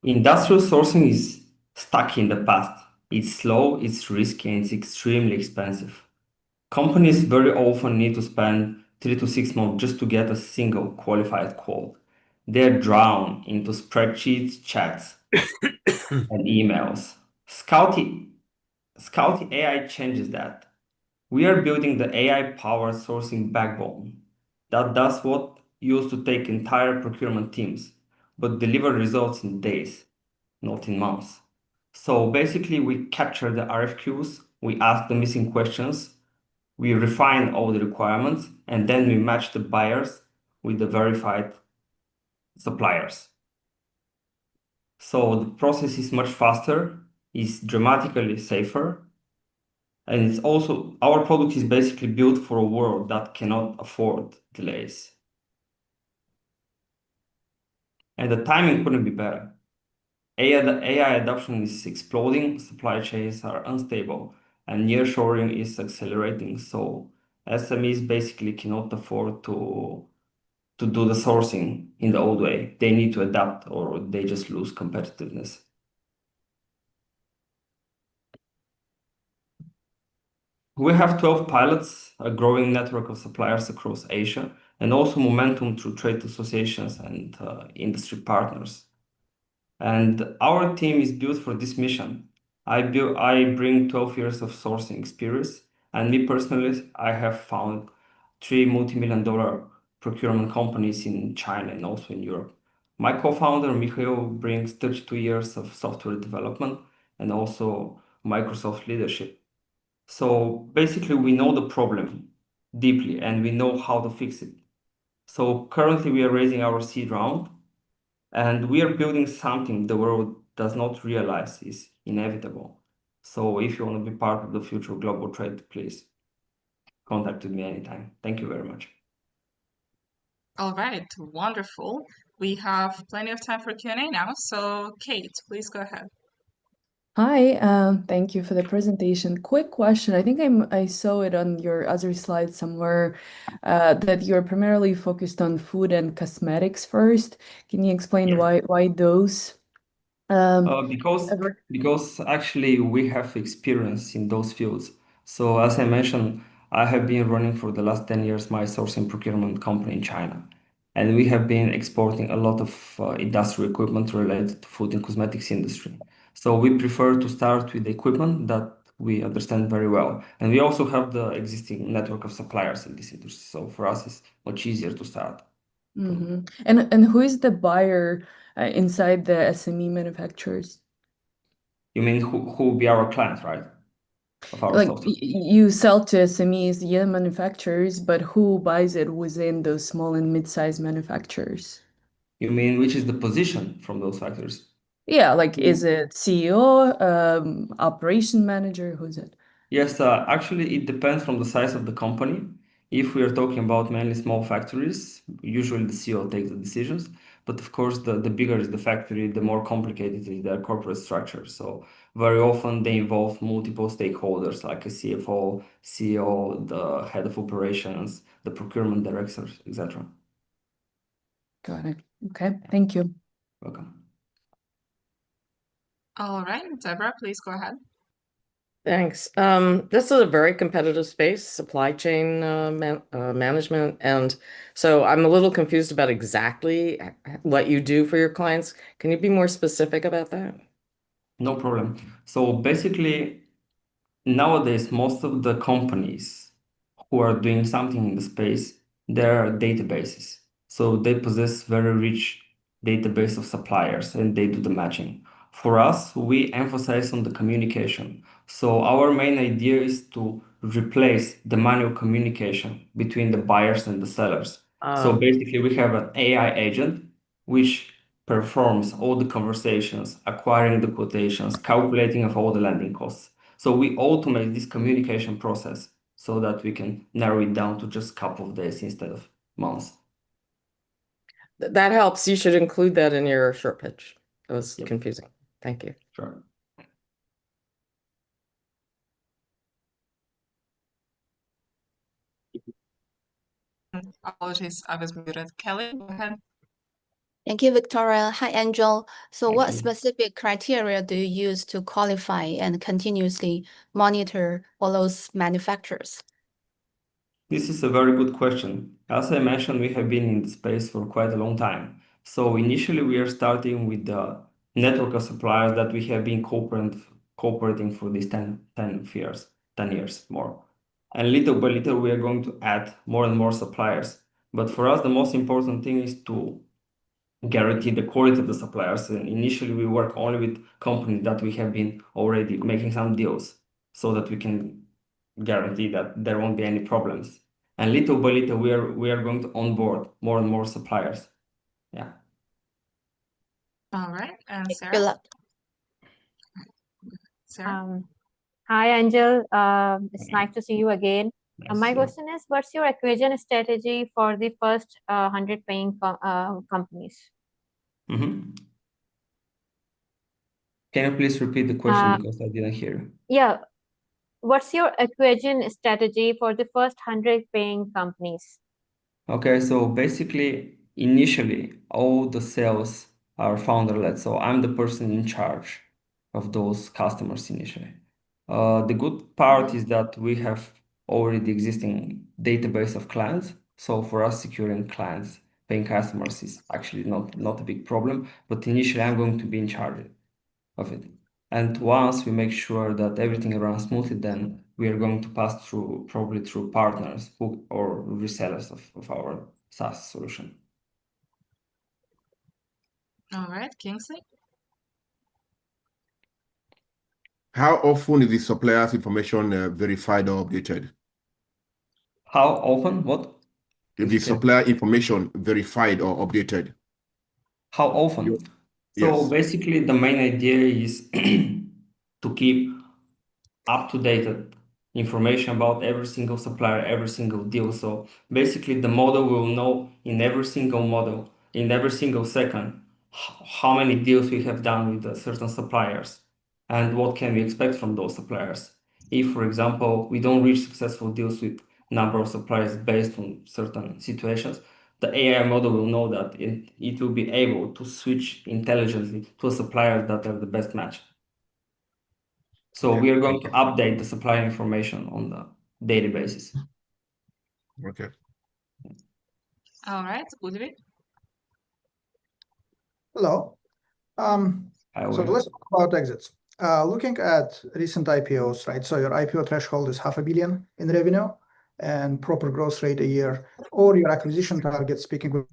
Industrial sourcing is stuck in the past. It's slow, it's risky, and it's extremely expensive. Companies very often need to spend 3 to 6 months just to get a single qualified quote. They're drawn into spreadsheets, chats, and emails. Scout AI changes that. We are building the AI-powered sourcing backbone that does what used to take entire procurement teams, but deliver results in days, not in months. So basically, we capture the RFQs, we ask the missing questions, we refine all the requirements, and then we match the buyers with the verified suppliers. So the process is much faster, is dramatically safer, and it's also, our product is basically built for a world that cannot afford delays. And the timing couldn't be better. AI adoption is exploding, supply chains are unstable, and nearshoring is accelerating. So SMEs basically cannot afford to do the sourcing in the old way. They need to adapt or they just lose competitiveness. We have 12 pilots, a growing network of suppliers across Asia, and also momentum through trade associations and industry partners. And our team is built for this mission. I bring 12 years of sourcing experience, and me personally, I have found 3 multi-million-dollar procurement companies in China and also in Europe. My co-founder Mikhail brings 32 years of software development and also Microsoft leadership. So basically, we know the problem deeply and we know how to fix it. So currently, we are raising our seed round and we are building something the world does not realize is inevitable. So if you want to be part of the future of global trade, please contact me anytime. Thank you very much. All right, wonderful. We have plenty of time for Q&A now. So Kate, please go ahead. Hi, thank you for the presentation. Quick question. I think I saw it on your other slide somewhere that you're primarily focused on food and cosmetics first. Can you explain Yes. why those? Because actually we have experience in those fields. So as I mentioned, I have been running for the last 10 years my sourcing procurement company in China. And we have been exporting a lot of industrial equipment related to food and cosmetics industry. So we prefer to start with the equipment that we understand very well. And we also have the existing network of suppliers in this industry. So for us, it's much easier to start. And who is the buyer inside the SME manufacturers? You mean who will be our clients, right? Of our Like software. you sell to SMEs, yeah, manufacturers, but who buys it within those small and mid-sized manufacturers? You mean which is the position from those factors? Yeah, like is it CEO, operation manager, who's it? Yes, actually, it depends from the size of the company. If we are talking about mainly small factories, usually the CEO takes the decisions. But of course, the bigger is the factory, the more complicated is their corporate structure. So very often they involve multiple stakeholders like a CFO, CEO, the head of operations, the procurement directors, etc. Got it. Okay, thank you. Welcome. All right, Deborah, please go ahead. Thanks. This is a very competitive space, supply chain management. And so I'm a little confused about exactly what you do for your clients. Can you be more specific about that? No problem. So basically, nowadays, most of the companies who are doing something in the space, they're databases. So they possess very rich database of suppliers and they do the matching. For us, we emphasize on the communication. So our main idea is to replace the manual communication between the buyers and the sellers. So basically, we have an AI agent which performs all the conversations, acquiring the quotations, calculating of all the landing costs. So we automate this communication process so that we can narrow it down to just a couple of days instead of months. That helps. You should include that in your short pitch. It was confusing. Thank you. Sure. Apologies, I was muted. Kelly, go ahead. Thank you, Victoria. Hi, Angel. So Thank what you. specific criteria do you use to qualify and continuously monitor all those manufacturers? This is a very good question. As I mentioned, we have been in the space for quite a long time. So initially, we are starting with the network of suppliers that we have been cooperating for these 10 years more. And little by little, we are going to add more and more suppliers. But for us, the most important thing is to guarantee the quality of the suppliers. And initially, we work only with companies that we have been already making some deals so that we can guarantee that there won't be any problems. And little by little, we are going to onboard more and more suppliers. Yeah. All right, and Good Sarah. luck. Sarah. Hi, Angel. It's nice to see you again. My to see you. question is, what's your acquisition strategy for the first 100 paying companies? Can you please repeat the question because I didn't hear you? Yeah. What's your acquisition strategy for the first 100 paying companies? Okay, so basically, initially, all the sales are founder-led. So I'm the person in charge of those customers initially. The good part is that we have already the existing database of clients. So for us, securing clients, paying customers is actually not a big problem. But initially, I'm going to be in charge of it. And once we make sure that everything runs smoothly, then we are going to pass through probably through partners or resellers of our SaaS solution. All right, Kingsley. How often is the supplier's information verified or updated? How often? What? Is the supplier information verified or updated? How often? So Yes. basically, the main idea is to keep up-to-date information about every single supplier, every single deal. So basically, the model will know in every single model, in every single second, how many deals we have done with certain suppliers and what can we expect from those suppliers. If, for example, we don't reach successful deals with number of suppliers based on certain situations, the AI model will know that it will be able to switch intelligently to suppliers that are the best match. So we are going to update the supplier information on the daily basis. Okay. All right, Udvi. Hello. So let's talk about exits. Looking at recent IPOs, right? So your IPO threshold is $500 million in revenue and proper growth rate a year, or your acquisition target, speaking with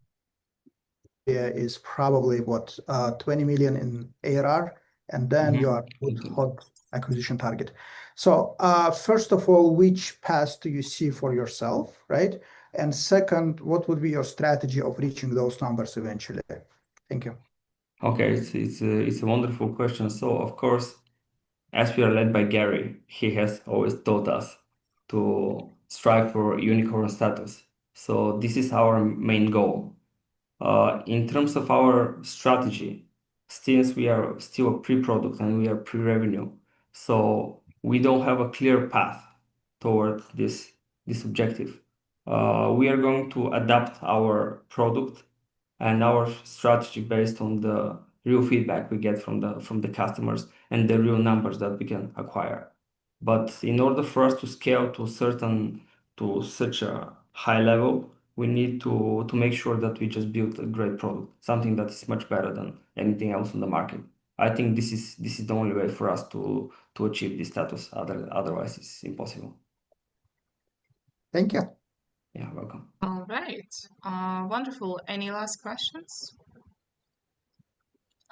is probably what 20 million in ARR, and then your hot acquisition target. So first of all, which path do you see for yourself, right? And second, what would be your strategy of reaching those numbers eventually? Thank you. Okay, it's a wonderful question. So of course, as we are led by Gary, he has always taught us to strive for unicorn status. So this is our main goal. In terms of our strategy, since we are still a pre-product and we are pre-revenue, so we don't have a clear path toward this objective. We are going to adapt our product and our strategy based on the real feedback we get from the customers and the real numbers that we can acquire. But in order for us to scale to such a high level, we need to make sure that we just build a great product, something that is much better than anything else on the market. I think this is the only way for us to achieve this status. Otherwise, it's impossible. Thank you. Yeah, welcome. All right. Wonderful. Any last questions?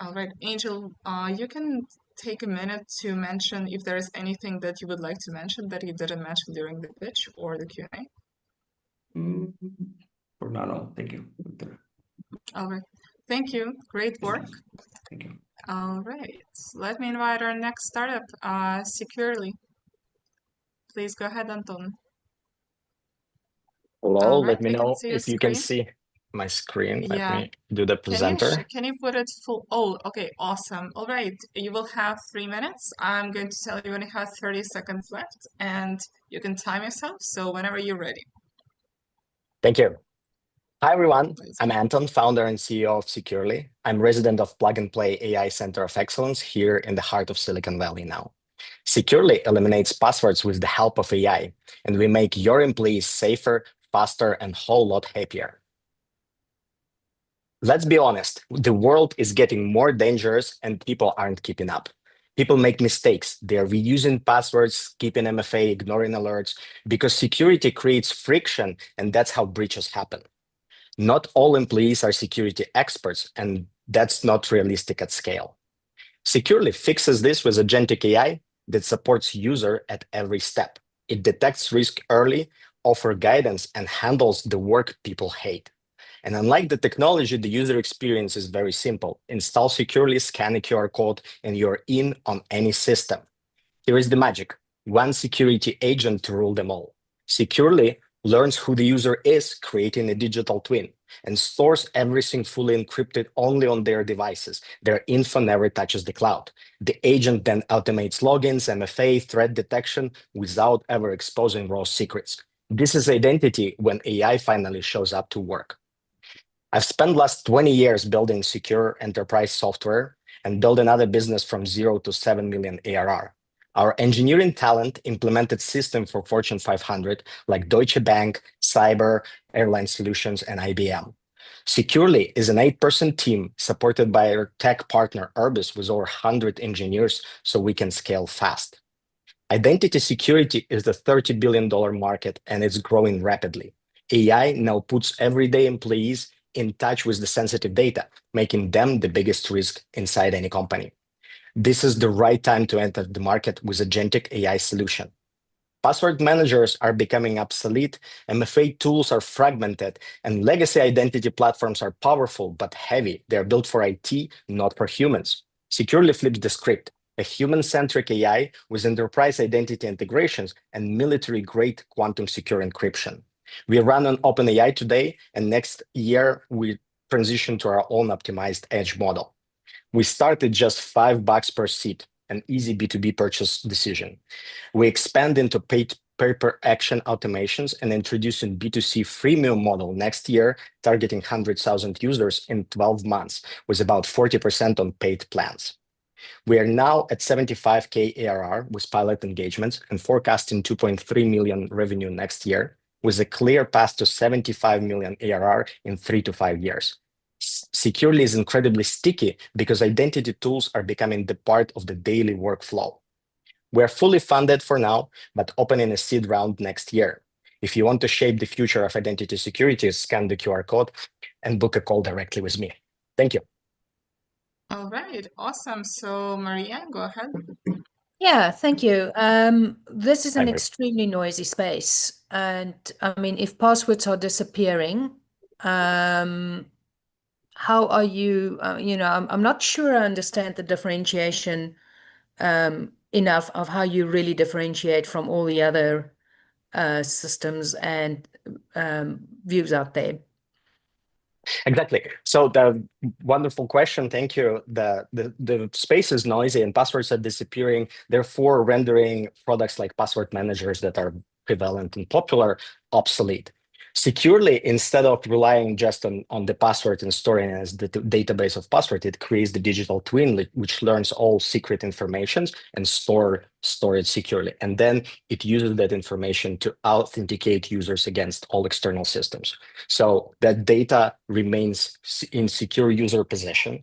All right, Angel, you can take a minute to mention if there is anything that you would like to mention that you didn't mention during the pitch or the Q&A. For now, no. Thank you. All right. Thank you. Great work. Thank you. All right. Let me invite our next startup, Securely. Please go ahead, Anton. Hello, All let right, me we can know see your if you can screen. see my screen. Let Yeah. me do the presenter. Can you put it full? Oh, okay, awesome. All right, you will have 3 minutes. I'm going to tell you when you have 30 seconds left, and you can time yourself. So whenever you're ready. Thank you. Hi, everyone. I'm Anton, founder and CEO of Securely. I'm resident of Plug and Play AI Center of Excellence here in the heart of Silicon Valley now. Securely eliminates passwords with the help of AI, and we make your employees safer, faster, and a whole lot happier. Let's be honest, the world is getting more dangerous and people aren't keeping up. People make mistakes. They are reusing passwords, skipping MFA, ignoring alerts, because security creates friction, and that's how breaches happen. Not all employees are security experts, and that's not realistic at scale. Securely fixes this with agentic AI that supports user at every step. It detects risk early, offers guidance, and handles the work people hate. And unlike the technology, the user experience is very simple. Install Securely, scan a QR code, and you're in on any system. Here is the magic. One security agent to rule them all. Securely learns who the user is, creating a digital twin, and stores everything fully encrypted only on their devices. Their info never touches the cloud. The agent then automates logins, MFA, threat detection without ever exposing raw secrets. This is identity when AI finally shows up to work. I've spent last 20 years building secure enterprise software and built another business from 0 to 7 million ARR. Our engineering talent implemented systems for Fortune 500 like Deutsche Bank, Cyber, Airline Solutions, and IBM. Securely is an 8-person team supported by our tech partner Urbis with over 100 engineers so we can scale fast. Identity security is the $30 billion market and it's growing rapidly. AI now puts everyday employees in touch with the sensitive data, making them the biggest risk inside any company. This is the right time to enter the market with agentic AI solution. Password managers are becoming obsolete, MFA tools are fragmented, and legacy identity platforms are powerful but heavy. They're built for IT, not for humans. Securely flips the script. A human-centric AI with enterprise identity integrations and military-grade quantum secure encryption. We run on OpenAI today, and next year we transition to our own optimized edge model. We started just $5 per seat, an easy B2B purchase decision. We expand into paid per action automations and introducing B2C freemium model next year, targeting 100,000 users in 12 months with about 40% on paid plans. We are now at 75K ARR with pilot engagements and forecasting 2.3 million revenue next year with a clear path to 75 million ARR in 3 to 5 years. Securely is incredibly sticky because identity tools are becoming the part of the daily workflow. We're fully funded for now, but opening a seed round next year. If you want to shape the future of identity security, scan the QR code and book a call directly with me. Thank you. All right, awesome. So Maria, go ahead. Yeah, thank you. This is an Maria. extremely noisy space. And I mean, if passwords are disappearing, how are you, I'm not sure I understand the differentiation enough of how you really differentiate from all the other systems and views out there. Exactly. So the wonderful question. Thank you. The space is noisy and passwords are disappearing, therefore rendering products like password managers that are prevalent and popular obsolete. Securely, instead of relying just on the password and storing it as the database of password, it creates the digital twin, which learns all secret informations and store it securely. And then it uses that information to authenticate users against all external systems. So that data remains in secure user possession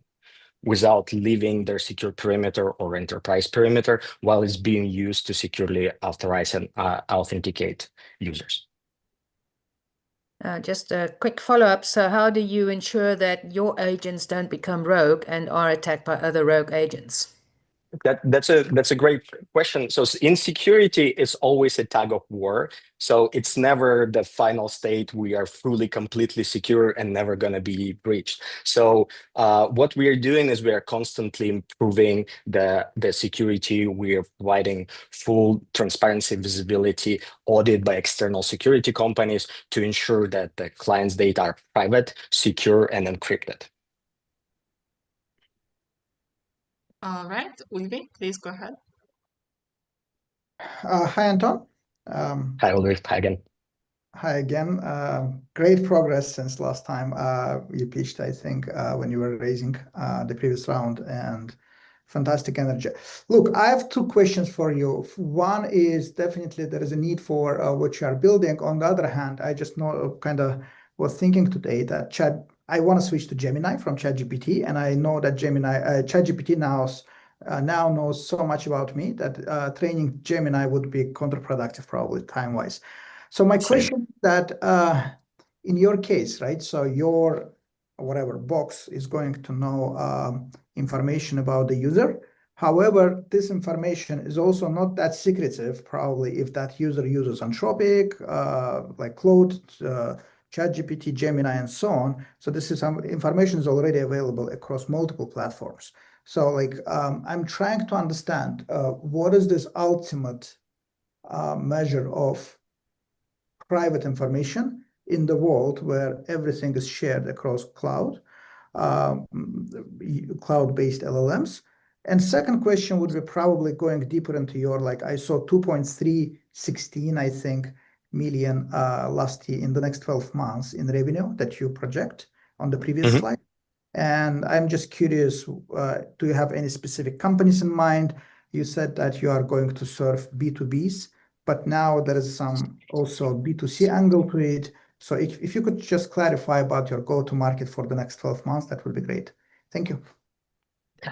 without leaving their secure perimeter or enterprise perimeter while it's being used to securely authorize and authenticate users. Just a quick follow-up. So how do you ensure that your agents don't become rogue and are attacked by other rogue agents? That's a great question. So in security, it's always a tug of war. So it's never the final state. We are fully, completely secure and never going to be breached. So what we are doing is we are constantly improving the security. We are providing full transparency, visibility, audit by external security companies to ensure that the client's data are private, secure, and encrypted. All right, Ulvi, please go ahead. Hi, Anton. Hi, Ulrich. Hi again. Hi again. Great progress since last time you pitched, I think, when you were raising the previous round, and fantastic energy. Look, I have two questions for you. One is definitely there is a need for what you are building. On the other hand, I just know kind of was thinking today that I want to switch to Gemini from ChatGPT, and I know that ChatGPT now knows so much about me that training Gemini would be counterproductive, probably time-wise. So my question is that in your case, right? So your whatever box is going to know information about the user. However, this information is also not that secretive, probably, if that user uses Anthropic, like Claude, ChatGPT, Gemini, and so on. So this is some information is already available across multiple platforms. So like I'm trying to understand what is this ultimate measure of private information in the world where everything is shared across cloud-based LLMs? And second question would be probably going deeper into your, like I saw 2.316, I think, million last year in the next 12 months in revenue that you project on the previous slide. And I'm just curious, do you have any specific companies in mind? You said that you are going to serve B2Bs, but now there is some also B2C angle to it. So if you could just clarify about your go-to-market for the next 12 months, that would be great. Thank you.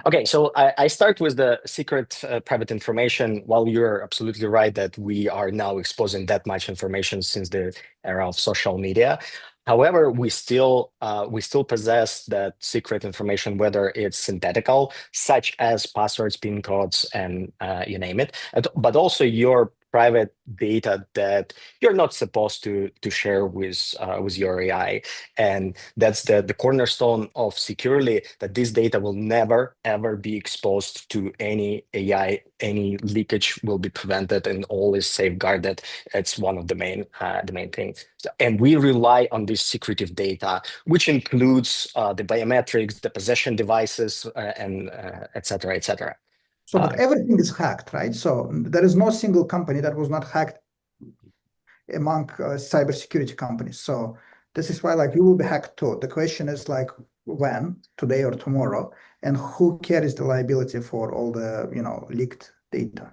Okay, so I start with the secret private information. While you're absolutely right that we are now exposing that much information since the era of social media, however, we still possess that secret information, whether it's synthetical, such as passwords, PIN codes, and you name it, but also your private data that you're not supposed to share with your AI, and that's the cornerstone of securely, that this data will never ever be exposed to any AI. Any leakage will be prevented and always safeguarded. It's one of the main things. And we rely on this secretive data, which includes the biometrics, the possession devices, and et cetera, et cetera. So, but everything is hacked, right? So there is no single company that was not hacked among cybersecurity companies. So this is why, like, you will be hacked too. The question is like, when, today or tomorrow, and who carries the liability for all the, leaked data?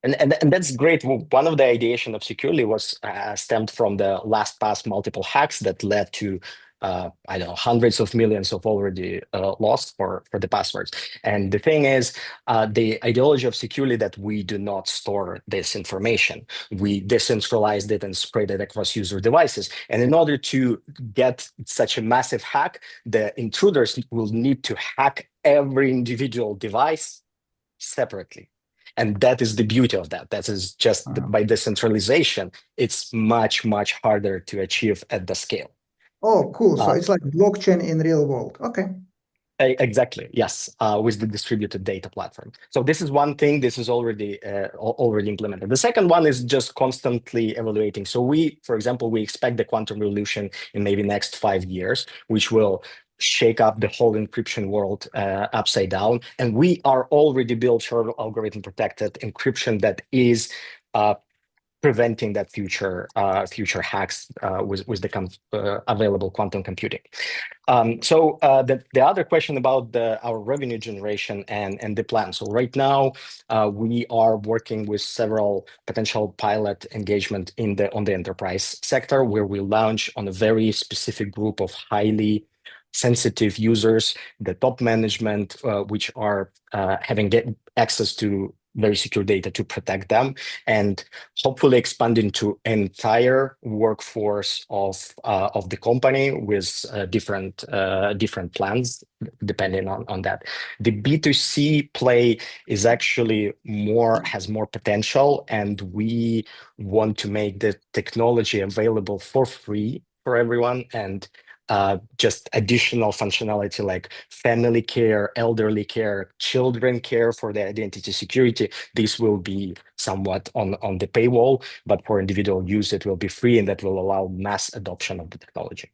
And that's great. One of the ideation of securely was stemmed from the LastPass multiple hacks that led to I don't know, hundreds of millions of already lost for the passwords. And the thing is, the ideology of securely that we do not store this information. We decentralized it and spread it across user devices. And in order to get such a massive hack, the intruders will need to hack every individual device separately. And that is the beauty of that. That is just by decentralization, it's much, much harder to achieve at the scale. Oh, cool. So it's like blockchain in real world. Okay. Exactly. Yes, with the distributed data platform. So this is one thing. This is already implemented. The second one is just constantly evaluating. So for example, we expect the quantum revolution in maybe next 5 years, which will shake up the whole encryption world upside down. And we are already built short algorithm protected encryption that is preventing that future hacks with the available quantum computing. So the other question about our revenue generation and the plan. So right now we are working with several potential pilot engagement on the enterprise sector, where we launch on a very specific group of highly sensitive users, the top management, which are having access to very secure data to protect them, and hopefully expand into entire workforce of the company with different plans depending on that. The B2C play is actually has more potential, and we want to make the technology available for free for everyone, and just additional functionality like family care, elderly care, children care for the identity security. This will be somewhat on the paywall, but for individual use, it will be free, and that will allow mass adoption of the technology.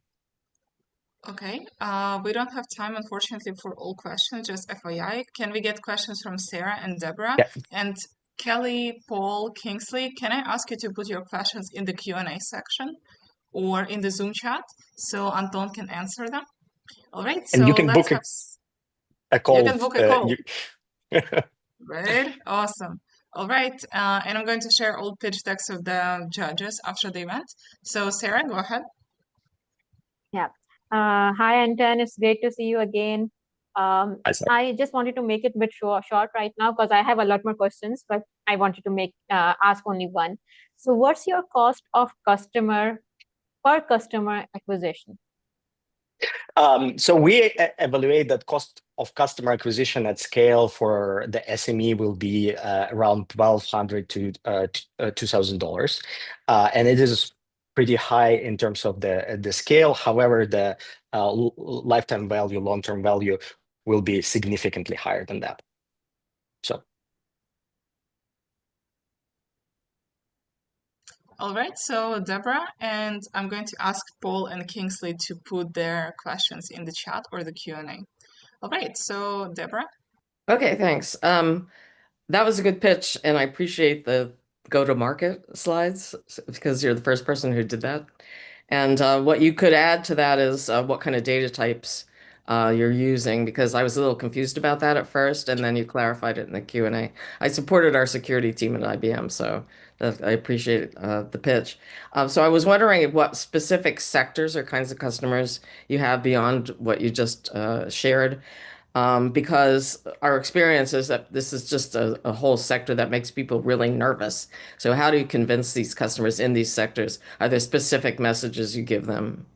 Okay, we don't have time, unfortunately, for all questions, just FYI. Can we get questions from Sarah and Deborah? Yeah. And Kelly, Paul, Kingsley, can I ask you to put your questions in the Q&A section or in the Zoom chat so Anton can answer them? All right, And so you can let's book have... a call. You can book a call. Right, awesome. All right, and I'm going to share all pitch decks of the judges after the event. So Sarah, go ahead. Yeah. Hi, Anton. It's great to see you again. I just wanted to make it a bit short right now because I have a lot more questions, but I wanted to ask only one. So what's your cost of per customer acquisition? So we evaluate that cost of customer acquisition at scale for the SME will be around $1,200 to $2,000, and it is pretty high in terms of the scale. However, the lifetime value, long-term value will be significantly higher than that. So. All right, so Deborah, and I'm going to ask Paul and Kingsley to put their questions in the chat or the Q&A. All right, so Deborah. Okay, thanks. That was a good pitch, and I appreciate the go-to-market slides because you're the first person who did that. And what you could add to that is what kind of data types you're using, because I was a little confused about that at first, and then you clarified it in the Q&A. I supported our security team at IBM, so I appreciate the pitch. So I was wondering what specific sectors or kinds of customers you have beyond what you just shared. Because our experience is that this is just a whole sector that makes people really nervous. So how do you convince these customers in these sectors? Are there specific messages you give them?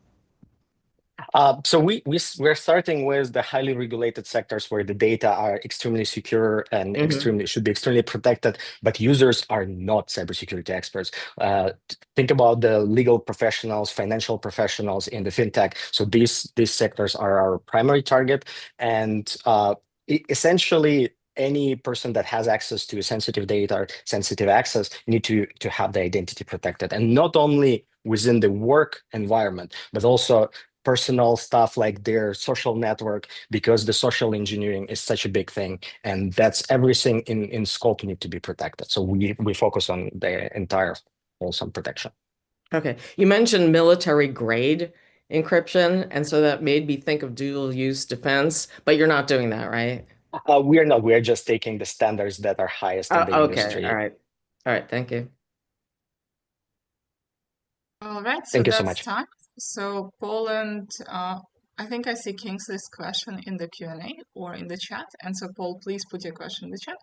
So we're starting with the highly regulated sectors where the data are extremely secure and should be extremely protected, but users are not cybersecurity experts. Think about the legal professionals, financial professionals in the fintech. So these sectors are our primary target, and essentially any person that has access to sensitive data, sensitive access, need to have the identity protected, and not only within the work environment, but also personal stuff like their social network, because the social engineering is such a big thing, and that's everything in scope need to be protected. So we focus on the entire wholesome protection. Okay, you mentioned military grade encryption, and so that made me think of dual use defense, but you're not doing that, right? We are not. We are just taking the standards that are highest in the industry. All right, thank you. All right, so Thank you so that's much. time. So Paul and I think I see Kingsley's question in the Q&A or in the chat. And so Paul, please put your question in the chat.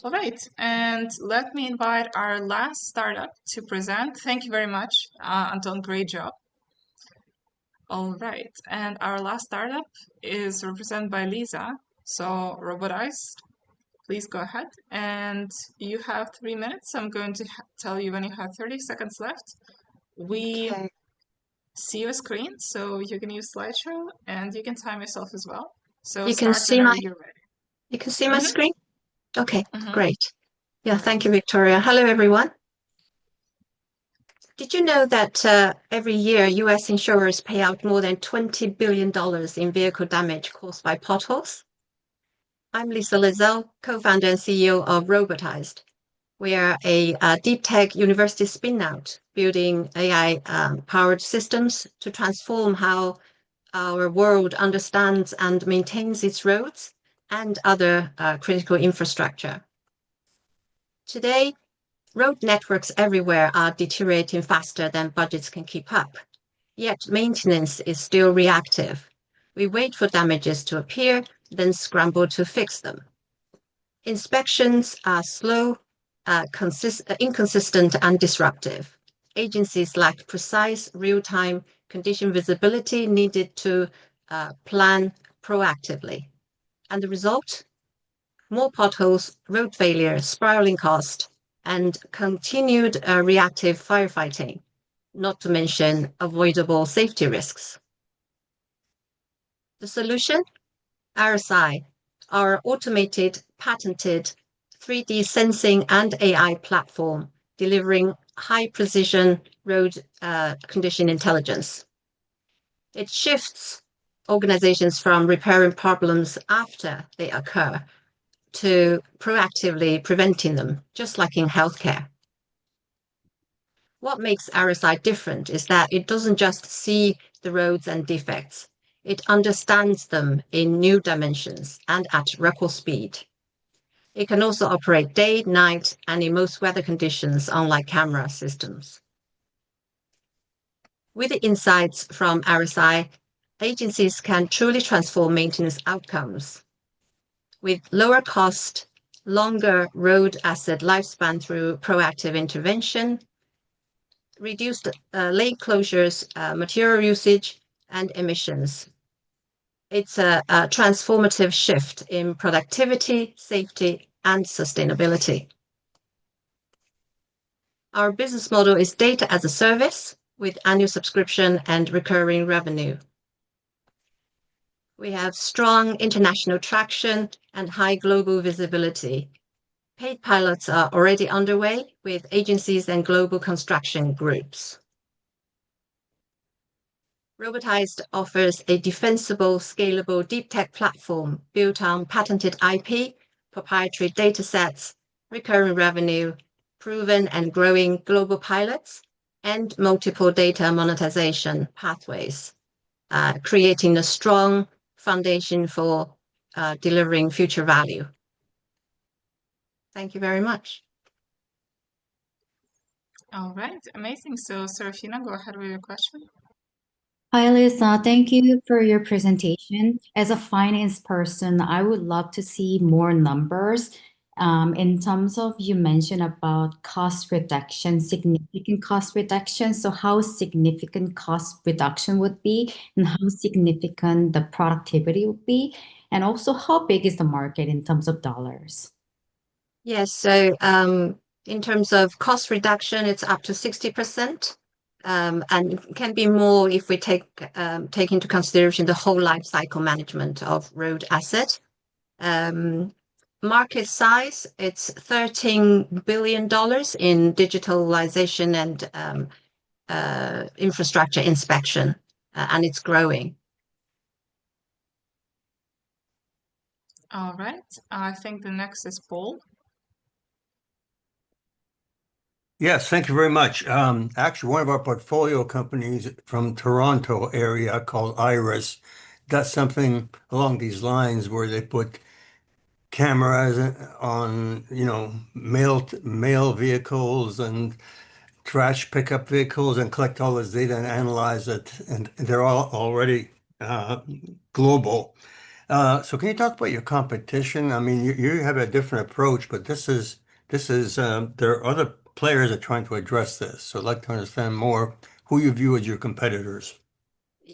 All right, and let me invite our last startup to present. Thank you very much, Anton, great job. All right, and our last startup is represented by Lisa. So Robotized, please go ahead. And you have 3 minutes. I'm going to tell you when you have 30 seconds left. We see your screen, so you can use slideshow, and you can time yourself as well. So you can see whenever you're ready. You can see my screen? Okay, Mhm. great. Yeah, thank you, Victoria. Hello, everyone. Did you know that every year US insurers pay out more than $20 billion in vehicle damage caused by potholes? I'm Lisa Lizell, co-founder and CEO of Robotized. We are a deep tech university spin-out building AI-powered systems to transform how our world understands and maintains its roads and other critical infrastructure. Today, road networks everywhere are deteriorating faster than budgets can keep up, yet maintenance is still reactive. We wait for damages to appear, then scramble to fix them. Inspections are slow, inconsistent, and disruptive. Agencies lack precise, real-time condition visibility needed to plan proactively. And the result? More potholes, road failure, spiraling cost, and continued reactive firefighting, not to mention avoidable safety risks. The solution? RSI, our automated, patented 3D sensing and AI platform, delivering high-precision road condition intelligence. It shifts organizations from repairing problems after they occur to proactively preventing them, just like in healthcare. What makes RSI different is that it doesn't just see the roads and defects, it understands them in new dimensions and at record speed. It can also operate day, night, and in most weather conditions, unlike camera systems. With the insights from RSI, agencies can truly transform maintenance outcomes. With lower cost, longer road asset lifespan through proactive intervention, reduced lane closures, material usage, and emissions. It's a transformative shift in productivity, safety, and sustainability. Our business model is data as a service with annual subscription and recurring revenue. We have strong international traction and high global visibility. Paid pilots are already underway with agencies and global construction groups. Robotized offers a defensible, scalable deep tech platform built on patented IP, proprietary datasets, recurring revenue, proven and growing global pilots, and multiple data monetization pathways, creating a strong foundation for delivering future value. Thank you very much. All right, amazing. So, Serafina, go ahead with your question. Hi, Lisa. Thank you for your presentation. As a finance person, I would love to see more numbers. In terms of you mentioned about cost reduction, significant cost reduction. So how significant cost reduction would be and how significant the productivity would be? And also how big is the market in terms of dollars? Yes, so in terms of cost reduction, it's up to 60%. And it can be more if we take into consideration the whole life cycle management of road asset. Market size, it's $13 billion in digitalization and infrastructure inspection, and it's growing. All right, I think the next is Paul. Yes, thank you very much. Actually, one of our portfolio companies from Toronto area called Iris does something along these lines where they put cameras on, mail vehicles and trash pickup vehicles and collect all this data and analyze it. And they're all already global. So can you talk about your competition? I mean, you have a different approach, but there are other players that are trying to address this. So I'd like to understand more who you view as your competitors.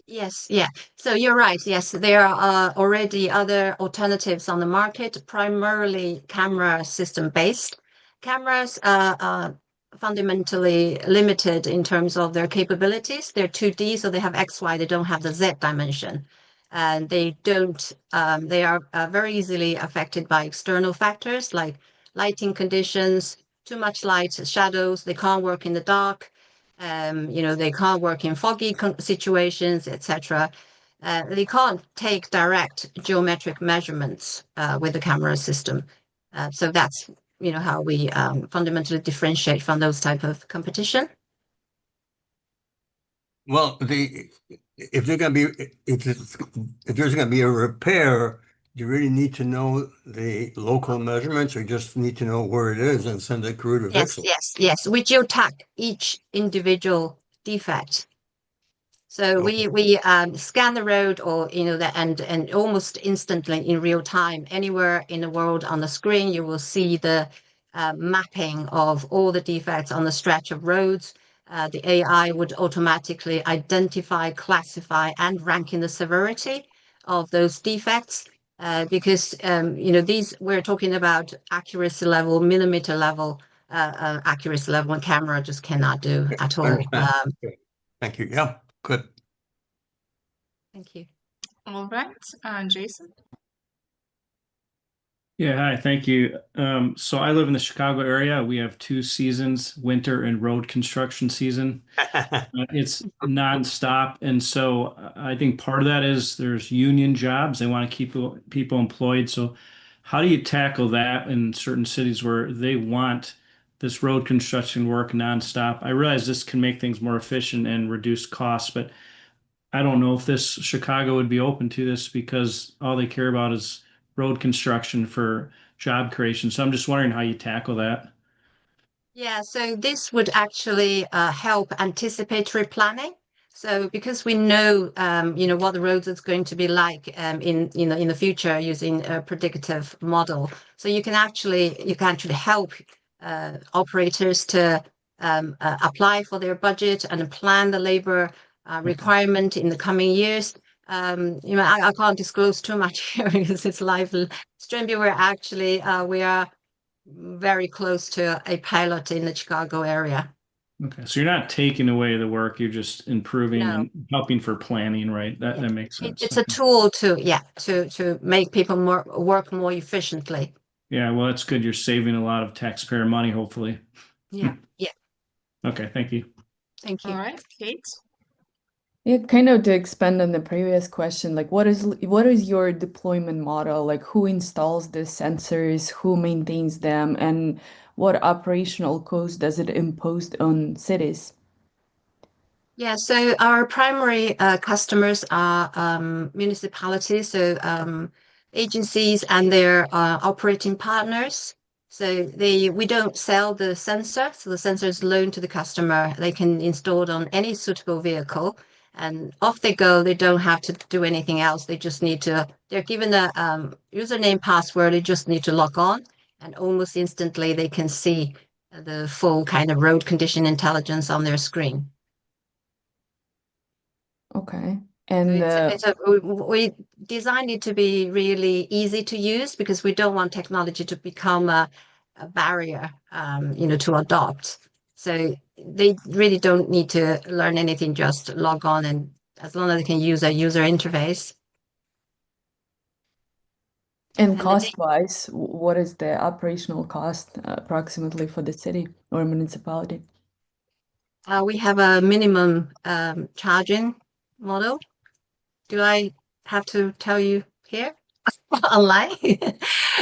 Yes, yeah. So you're right. Yes, there are already other alternatives on the market, primarily camera system based. Cameras are fundamentally limited in terms of their capabilities. They're 2D, so they have X, Y, they don't have the Z dimension. And they are very easily affected by external factors like lighting conditions, too much light, shadows, they can't work in the dark. They can't work in foggy situations, etc. They can't take direct geometric measurements with the camera system. So that's how we fundamentally differentiate from those type of competition. Well, if there's going to be a repair, do you really need to know the local measurements, or just need to know where it is and send a crew to fix it? Yes. We geotag each individual defect. So we scan the road, or and almost instantly in real time, anywhere in the world on the screen, you will see the mapping of all the defects on the stretch of roads. The AI would automatically identify, classify, and rank in the severity of those defects. Because we're talking about accuracy level, millimeter level accuracy level, and camera just cannot do at all. Thank you. Yeah, good. Thank you. All right, Jason. Yeah, hi, thank you. So I live in the Chicago area. We have 2 seasons, winter and road construction season. It's nonstop. And so I think part of that is there's union jobs. They want to keep people employed. So how do you tackle that in certain cities where they want this road construction work nonstop? I realize this can make things more efficient and reduce costs, but I don't know if this Chicago would be open to this because all they care about is road construction for job creation. So I'm just wondering how you tackle that. Yeah, so this would actually help anticipatory planning. So because we know, what the roads is going to be like in the future using a predictive model. So you can actually help operators to apply for their budget and plan the labor requirement in the coming years. I can't disclose too much here because it's live stream. We're actually we are very close to a pilot in the Chicago area. Okay, so you're not taking away the work, you're just improving and helping for planning, right? That makes sense. It's a tool to make people work more efficiently. Yeah, well, that's good. You're saving a lot of taxpayer money, hopefully. Yeah. Yeah. Okay, thank you. Thank you. All right, Kate. Yeah, kind of to expand on the previous question, like what is your deployment model? Like who installs the sensors, who maintains them, and what operational cost does it impose on cities? Yeah, so our primary customers are municipalities, so agencies and their operating partners. So we don't sell the sensor, so the sensor is loaned to the customer. They can install it on any suitable vehicle, and off they go. They don't have to do anything else. They just need to. They're given a username, password. They just need to log on, and almost instantly they can see the full kind of road condition intelligence on their screen. Okay. So And we designed it to be really easy to use because we don't want technology to become a barrier, to adopt. So they really don't need to learn anything, just log on, and as long as they can use a user interface. and cost-wise, what is the operational cost approximately for the city or municipality? We have a minimum charging model. Do I have to tell you here online?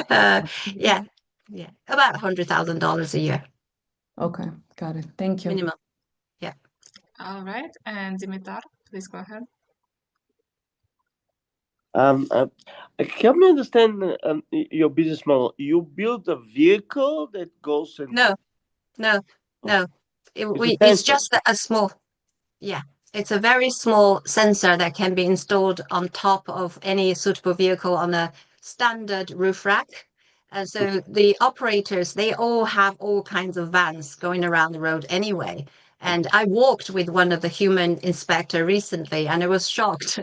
Yeah, about $100,000 a year. Okay, got it. Thank you. Minimum. Yeah. All right, and Dimitar, please go ahead. Help me understand your business model. You build a vehicle that goes and No. It's just a small, yeah. It's a very small sensor that can be installed on top of any suitable vehicle on a standard roof rack. And so the operators, they all have all kinds of vans going around the road anyway. And I walked with one of the human inspector recently, and I was shocked.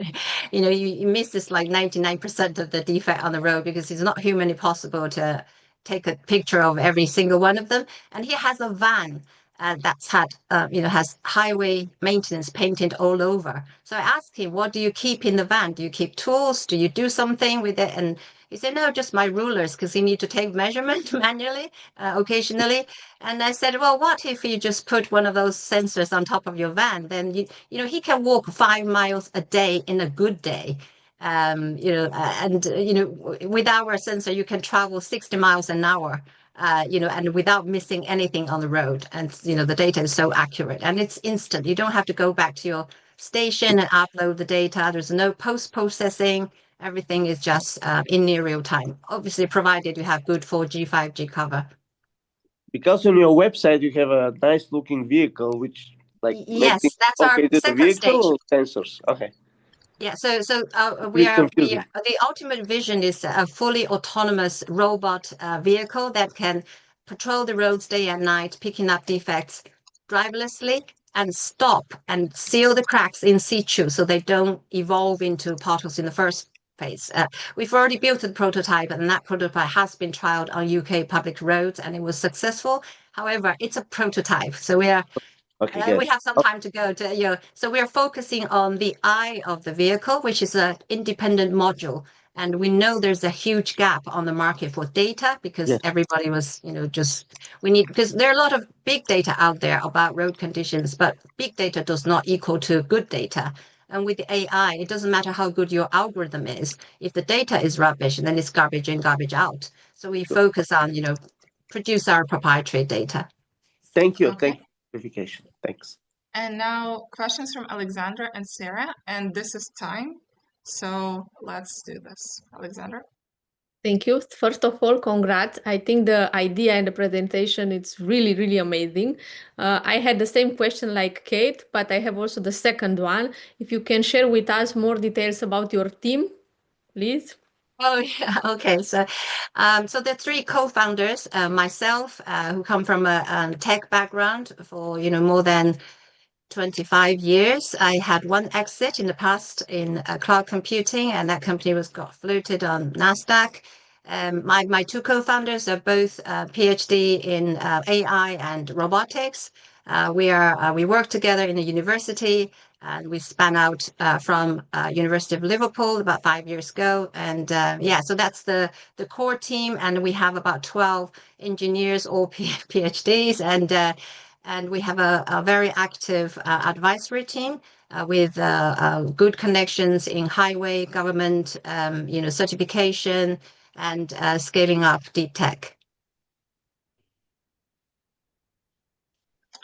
You miss this like 99% of the defect on the road because it's not humanly possible to take a picture of every single one of them. And he has a van that's has highway maintenance painted all over. So I asked him, what do you keep in the van? Do you keep tools? Do you do something with it? And he said, no, just my rulers, because he need to take measurement manually, occasionally. And I said, well, what if you just put one of those sensors on top of your van? Then he can walk 5 miles a day in a good day. With our sensor, you can travel 60 miles an hour. And without missing anything on the road. And, the data is so accurate and it's instant. You don't have to go back to your station and upload the data. There's no post-processing. Everything is just in near real time, obviously, provided you have good 4G, 5G cover. Because on your website, you have a nice looking vehicle, which yes, that's our second stage. Sensors. Okay. Yeah, so the ultimate vision is a fully autonomous robot vehicle that can patrol the roads day and night, picking up defects driverlessly and stop and seal the cracks in situ so they don't evolve into potholes in the first place. We've already built a prototype, and that prototype has been trialed on UK public roads, and it was successful. However, it's a prototype, so we have some time to go to, so we are focusing on the eye of the vehicle, which is an independent module. And we know there's a huge gap on the market for data because everybody was, because there are a lot of big data out there about road conditions, but big data does not equal to good data. And with the AI, it doesn't matter how good your algorithm is. If the data is rubbish, then it's garbage in, garbage out. So we focus on, produce our proprietary data. Thank you. Okay. Thank you for clarification. Thanks. And now questions from Alexandra and Sarah, and this is time. So let's do this. Alexandra? Thank you. First of all, congrats. I think the idea and the presentation, it's really, really amazing. I had the same question like Kate, but I have also the second one. If you can share with us more details about your team, please. Oh, yeah. Okay. So the 3 co-founders, myself, who come from a tech background for, more than 25 years. I had one exit in the past in cloud computing, and that company got floated on NASDAQ. My 2 co-founders are both PhD in AI and robotics. We work together in the university, and we span out from University of Liverpool about 5 years ago. And yeah, so that's the core team, and we have about 12 engineers, all PhDs, and we have a very active advisory team with good connections in highway, government, certification, and scaling up deep tech.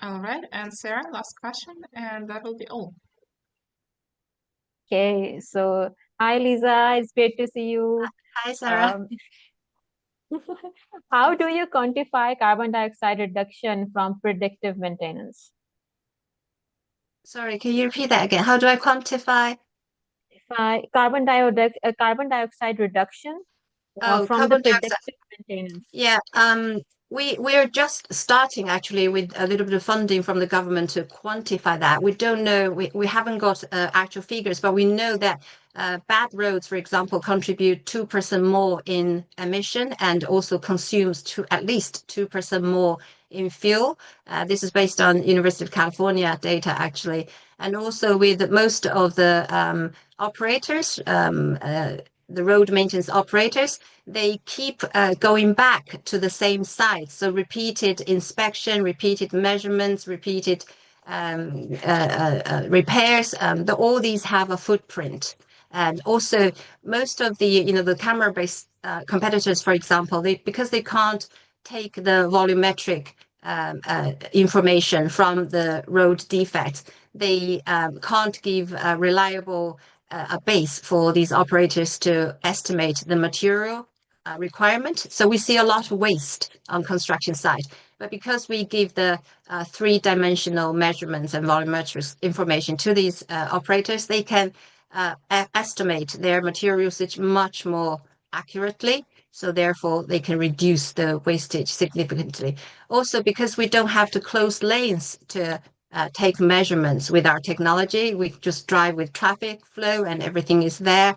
All right, and Sarah, last question, and that will be all. Okay, so hi Lisa, it's great to see you. Hi Sarah. How do you quantify carbon dioxide reduction from predictive maintenance? Sorry, can you repeat that again? How do I quantify? Carbon dioxide reduction from the Carbon dioxide. predictive maintenance. Yeah, we're just starting actually with a little bit of funding from the government to quantify that. We don't know, we haven't got actual figures, but we know that bad roads, for example, contribute 2% more in emission and also consumes at least 2% more in fuel. This is based on University of California data actually. And also with most of the operators, the road maintenance operators, they keep going back to the same site. So repeated inspection, repeated measurements, repeated repairs. All these have a footprint. And also most of the camera-based competitors, for example, because they can't take the volumetric information from the road defects, they can't give reliable a base for these operators to estimate the material requirement. So we see a lot of waste on construction site. But because we give the three-dimensional measurements and volumetric information to these operators, they can estimate their material usage much more accurately. So therefore, they can reduce the wastage significantly. Also, because we don't have to close lanes to take measurements with our technology, we just drive with traffic flow and everything is there.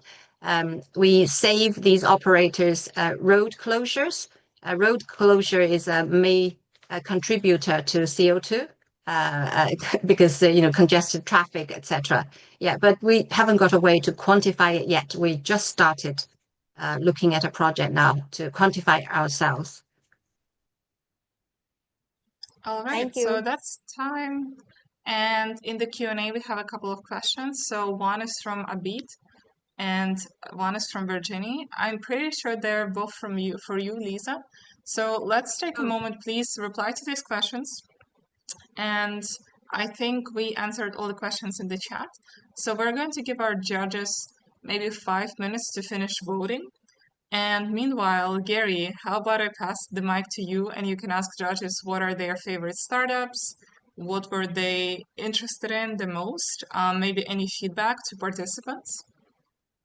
We save these operators road closures. Road closure is a main contributor to CO2 because congested traffic, etc. Yeah, but we haven't got a way to quantify it yet. We just started looking at a project now to quantify ourselves. All right, Thank you. so that's time. And in the Q&A, we have a couple of questions. So one is from Abid and one is from Virginie. I'm pretty sure they're both for you, Lisa. So let's take a moment, please, to reply to these questions. And I think we answered all the questions in the chat. So we're going to give our judges maybe 5 minutes to finish voting. And meanwhile, Gary, how about I pass the mic to you and you can ask judges what are their favorite startups, what were they interested in the most, maybe any feedback to participants.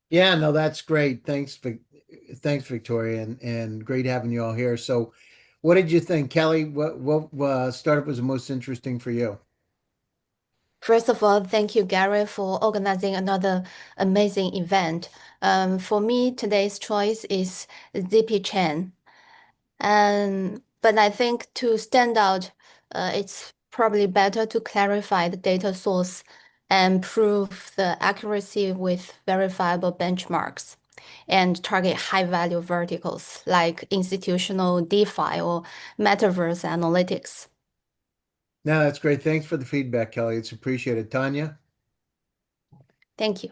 Yeah, no, that's great. Thanks, Victoria, and great having you all here. So, what did you think, Kelly? What startup was the most interesting for you? First of all, thank you, Gary, for organizing another amazing event. For me, today's choice is Zippy Chain. But I think to stand out, it's probably better to clarify the data source and prove the accuracy with verifiable benchmarks and target high-value verticals like institutional DeFi or metaverse analytics. No, that's great. Thanks for the feedback, Kelly. It's appreciated. Tanya? Thank you.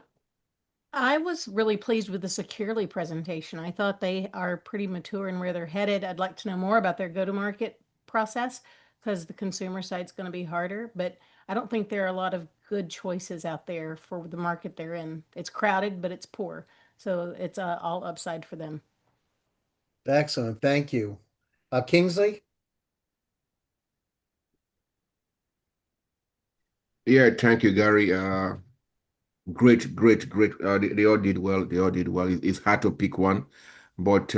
I was really pleased with the Securely presentation. I thought they are pretty mature in where they're headed. I'd like to know more about their go-to-market process because the consumer side's going to be harder, but I don't think there are a lot of good choices out there for the market they're in. It's crowded, but it's poor. So it's all upside for them. Excellent. Thank you. Kingsley? Yeah, thank you, Gary. Great, great, great. They all did well. They all did well. It's hard to pick one, but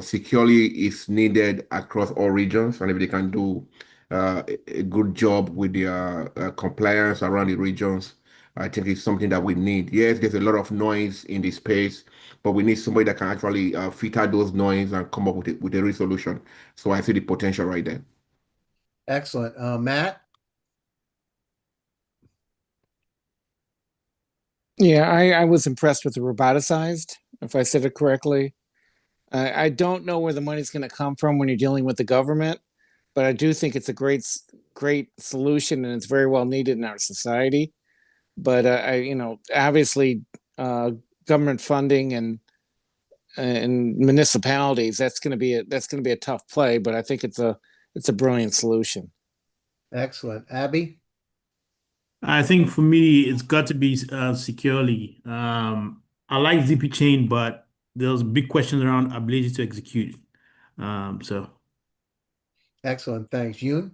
securely is needed across all regions, and if they can do a good job with their compliance around the regions, I think it's something that we need. Yes, there's a lot of noise in the space, but we need somebody that can actually filter those noise and come up with a real solution. So I see the potential right there. Excellent. Matt? Yeah, I was impressed with the roboticized, if I said it correctly. I don't know where the money's going to come from when you're dealing with the government, but I do think it's a great solution and it's very well needed in our society. But obviously, uh, government funding and municipalities, that's going to be a tough play. But I think it's a brilliant solution. Excellent. Abby? I think for me, it's got to be securely. I like ZP Chain, but there's big questions around ability to execute. So Excellent. Thanks. Yoon?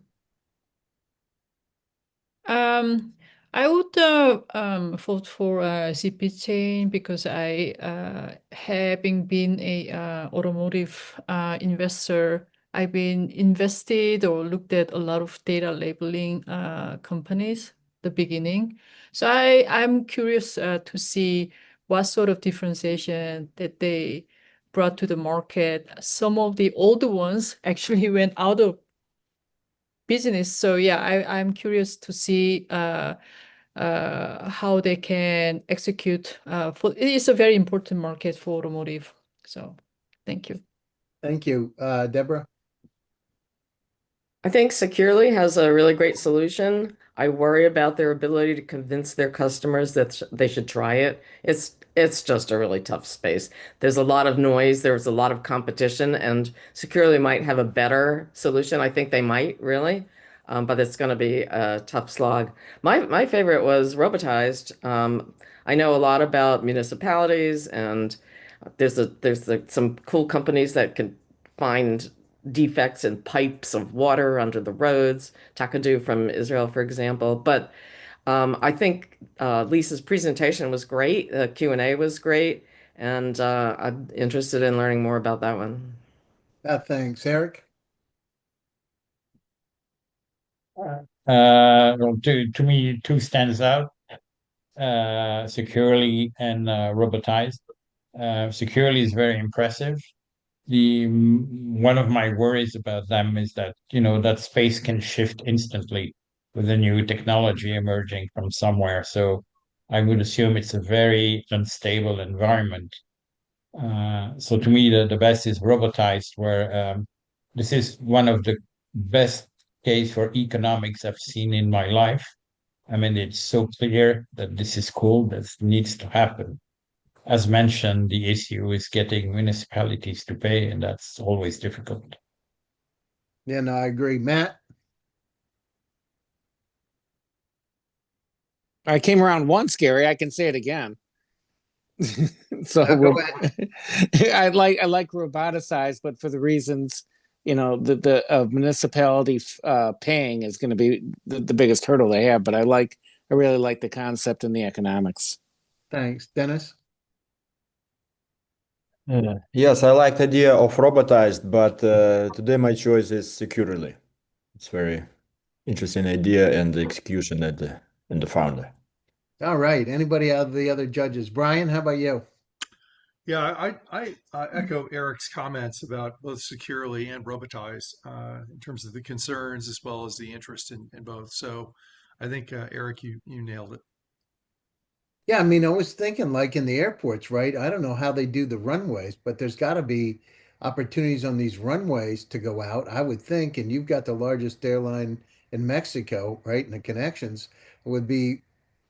I would vote for CP Chain because I, having been a automotive investor, I've been invested or looked at a lot of data labeling companies the beginning. So I'm curious to see what sort of differentiation that they brought to the market. Some of the older ones actually went out of business. So yeah, I'm curious to see how they can execute. It is a very important market for automotive. So thank you. Thank you. Deborah? I think Securely has a really great solution. I worry about their ability to convince their customers that they should try it. It's just a really tough space. There's a lot of noise, there's a lot of competition, and Securely might have a better solution. I think they might really, but it's going to be a tough slog. My favorite was Robotized. I know a lot about municipalities, and there's some cool companies that can find defects in pipes of water under the roads, Takadu from Israel, for example. But I think Lisa's presentation was great. The Q&A was great. And I'm interested in learning more about that one. Thanks. Eric? Well, to me, two stands out, Securely and Robotized. Securely is very impressive. One of my worries about them is that, that space can shift instantly with a new technology emerging from somewhere. So I would assume it's a very unstable environment. So to me, the best is Robotized, where this is one of the best case for economics I've seen in my life. I mean, it's so clear that this is cool, that needs to happen. As mentioned, the issue is getting municipalities to pay, and that's always difficult. Yeah, no, I agree. Matt? I came around once, Gary. I can say it again. So Go ahead. I like roboticized, but for the reasons, the municipality paying is going to be the biggest hurdle they have. But I really like the concept and the economics. Thanks. Dennis? Yes, I like the idea of robotized, but today my choice is Securely. It's very interesting idea and the execution and the founder. All right. Anybody out of the other judges? Brian, how about you? Yeah, I echo Eric's comments about both Securely and Robotize in terms of the concerns as well as the interest in both. So I think, Eric, you nailed it. Yeah, I mean, I was thinking like in the airports, right? I don't know how they do the runways, but there's got to be opportunities on these runways to go out, I would think. And you've got the largest airline in Mexico, right? And the connections would be,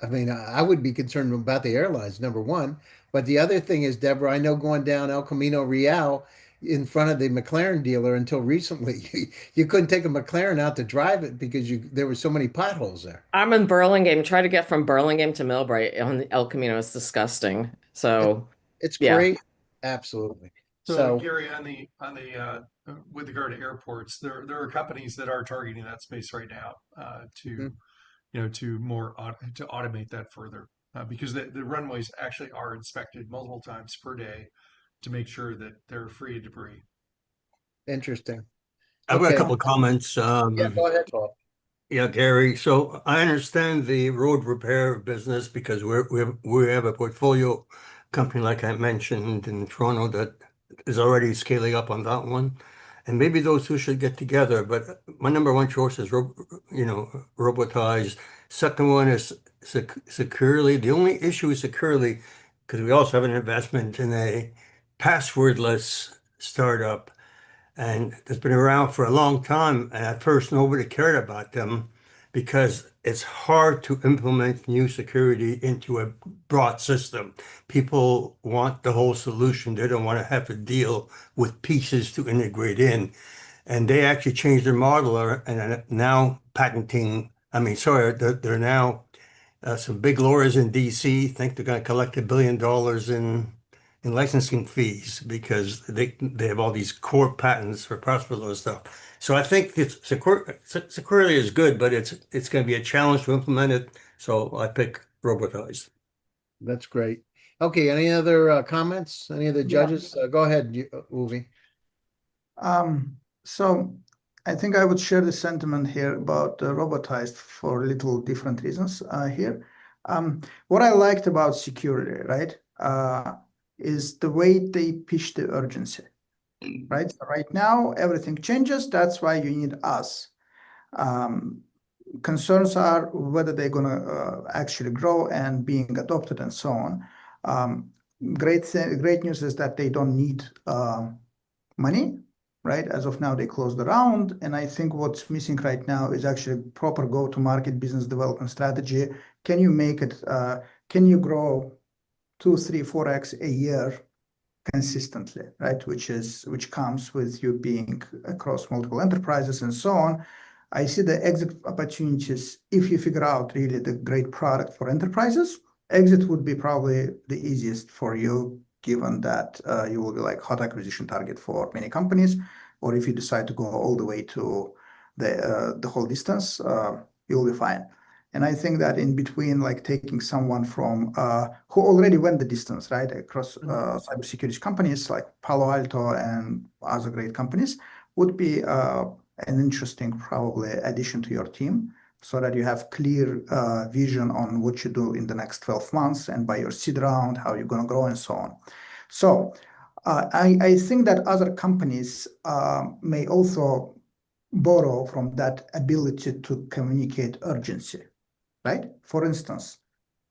I mean, I would be concerned about the airlines, number one. But the other thing is, Deborah, I know going down El Camino Real in front of the McLaren dealer until recently, you couldn't take a McLaren out to drive it because there were so many potholes there. I'm in Burlingame. Try to get from Burlingame to Millbrae on the El Camino. It's disgusting. So It's yeah. great. Absolutely. So Gary, with regard to airports, there are companies that are targeting that space right now to automate that further because the runways actually are inspected multiple times per day to make sure that they're free of debris. Interesting. I've got a couple of comments. Yeah, go ahead, Paul. Yeah, Gary. So I understand the road repair business because we have a portfolio company, like I mentioned in Toronto, that is already scaling up on that one. and maybe those two should get together. But my number one choice is, robotized. Second one is securely. The only issue is securely because we also have an investment in a passwordless startup, and it's been around for a long time. And at first, nobody cared about them because it's hard to implement new security into a broad system. People want the whole solution. They don't want to have to deal with pieces to integrate in. And they actually changed their model and are now patenting. I mean, sorry, they're now some big lawyers in DC think they're going to collect $1 billion in licensing fees because they have all these core patents for possible and stuff. So I think security is good, but it's going to be a challenge to implement it. So I pick robotized. That's great. Okay, any other comments? Any of the judges? Go ahead, Uwe. So I think I would share the sentiment here about robotized for little different reasons here. What I liked about security, right, is the way they pitch the urgency, right? So right now, everything changes. That's why you need us. Concerns are whether they're going to actually grow and being adopted and so on. Great news is that they don't need money, right? As of now, they closed the round. And I think what's missing right now is actually proper go-to-market business development strategy. Can you make it, can you grow 2, 3, 4x a year consistently, right? Which comes with you being across multiple enterprises and so on. I see the exit opportunities. If you figure out really the great product for enterprises, exit would be probably the easiest for you, given that you will be like hot acquisition target for many companies. Or if you decide to go all the way to the whole distance, you'll be fine. And I think that in between, like taking someone from who already went the distance, right, across cybersecurity companies like Palo Alto and other great companies would be an interesting probably addition to your team, so that you have clear vision on what you do in the next 12 months and by your seed round, how you're going to grow and so on. So I think that other companies may also borrow from that ability to communicate urgency, right? For instance,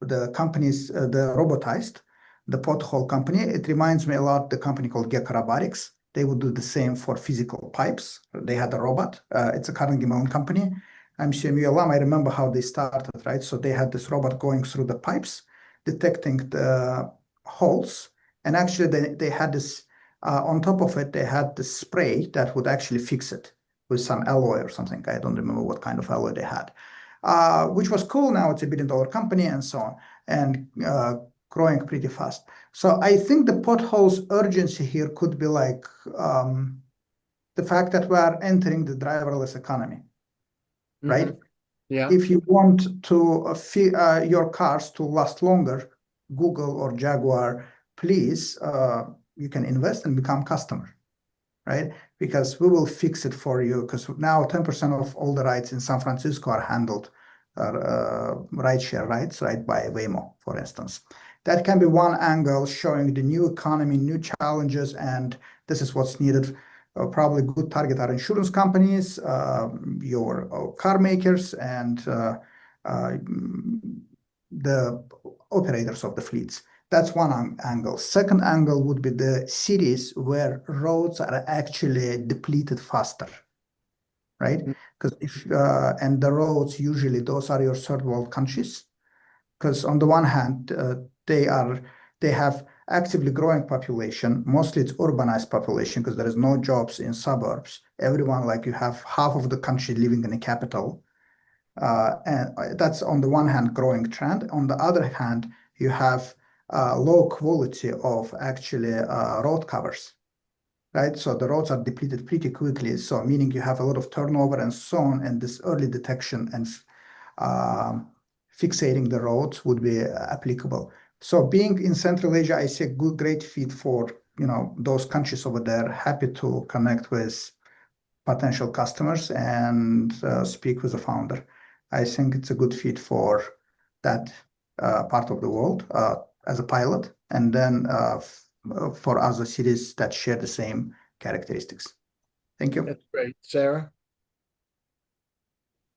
the companies, the robotized, the pothole company, it reminds me a lot the company called Gecko Robotics. They would do the same for physical pipes. They had a robot. It's a Carnegie Mellon company. I'm CMU alum. I remember how they started, right? So they had this robot going through the pipes, detecting the holes. And actually they had this, on top of it, they had this spray that would actually fix it with some alloy or something. I don't remember what kind of alloy they had, which was cool. Now it's a $1 billion company and so on, and growing pretty fast. So I think the potholes urgency here could be like the fact that we are entering the driverless economy, right? Yeah. If you want to your cars to last longer, Google or Jaguar, please, you can invest and become customer, right? Because we will fix it for you. Because now 10% of all the rides in San Francisco are handled rideshare rides, right, by Waymo, for instance. That can be one angle showing the new economy, new challenges, and this is what's needed. Probably good target are insurance companies, your car makers, and the operators of the fleets. That's one angle. Second angle would be the cities where roads are actually depleted faster, right? Because and the roads, usually those are your third world countries. Because on the one hand, they have actively growing population. Mostly it's urbanized population because there is no jobs in suburbs. Everyone, like you have half of the country living in the capital. And that's on the one hand growing trend. On the other hand, you have low quality of actually road covers, right? So the roads are depleted pretty quickly. So meaning you have a lot of turnover and so on, and this early detection and fixating the roads would be applicable. So being in Central Asia, I see a great fit for those countries over there. Happy to connect with potential customers and speak with the founder. I think it's a good fit for that part of the world as a pilot, and then for other cities that share the same characteristics. Thank you. That's great. Sarah?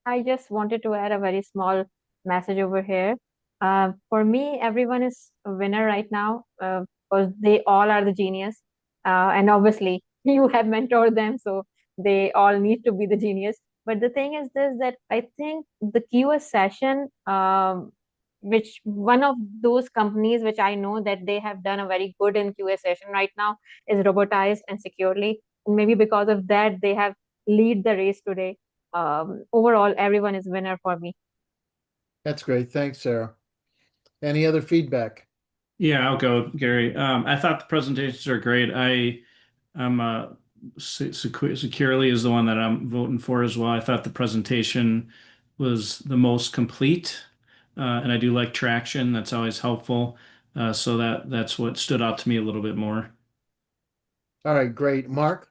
I just wanted to add a very small message over here. For me, everyone is a winner right now because they all are the genius. And obviously, you have mentored them, so they all need to be the genius. But the thing is this, that I think the QS session, which one of those companies which I know that they have done a very good in QA session right now is robotized and securely. And maybe because of that, they have lead the race today. Overall, everyone is winner for me. That's great. Thanks, Sarah. Any other feedback? Yeah, I'll go, Gary. I thought the presentations are great. I'm securely is the one that I'm voting for as well. I thought the presentation was the most complete, and I do like traction. That's always helpful. So that's what stood out to me a little bit more. All right, great. Mark?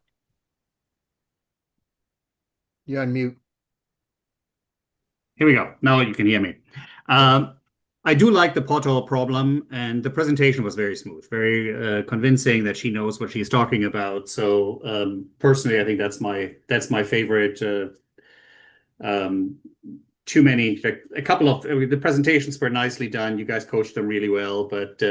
You're on mute. Here we go. Now you can hear me. I do like the pothole problem, and the presentation was very smooth, very convincing that she knows what she's talking about. So personally, I think that's my favorite. Too many, like a couple of the presentations were nicely done. You guys coached them really well, but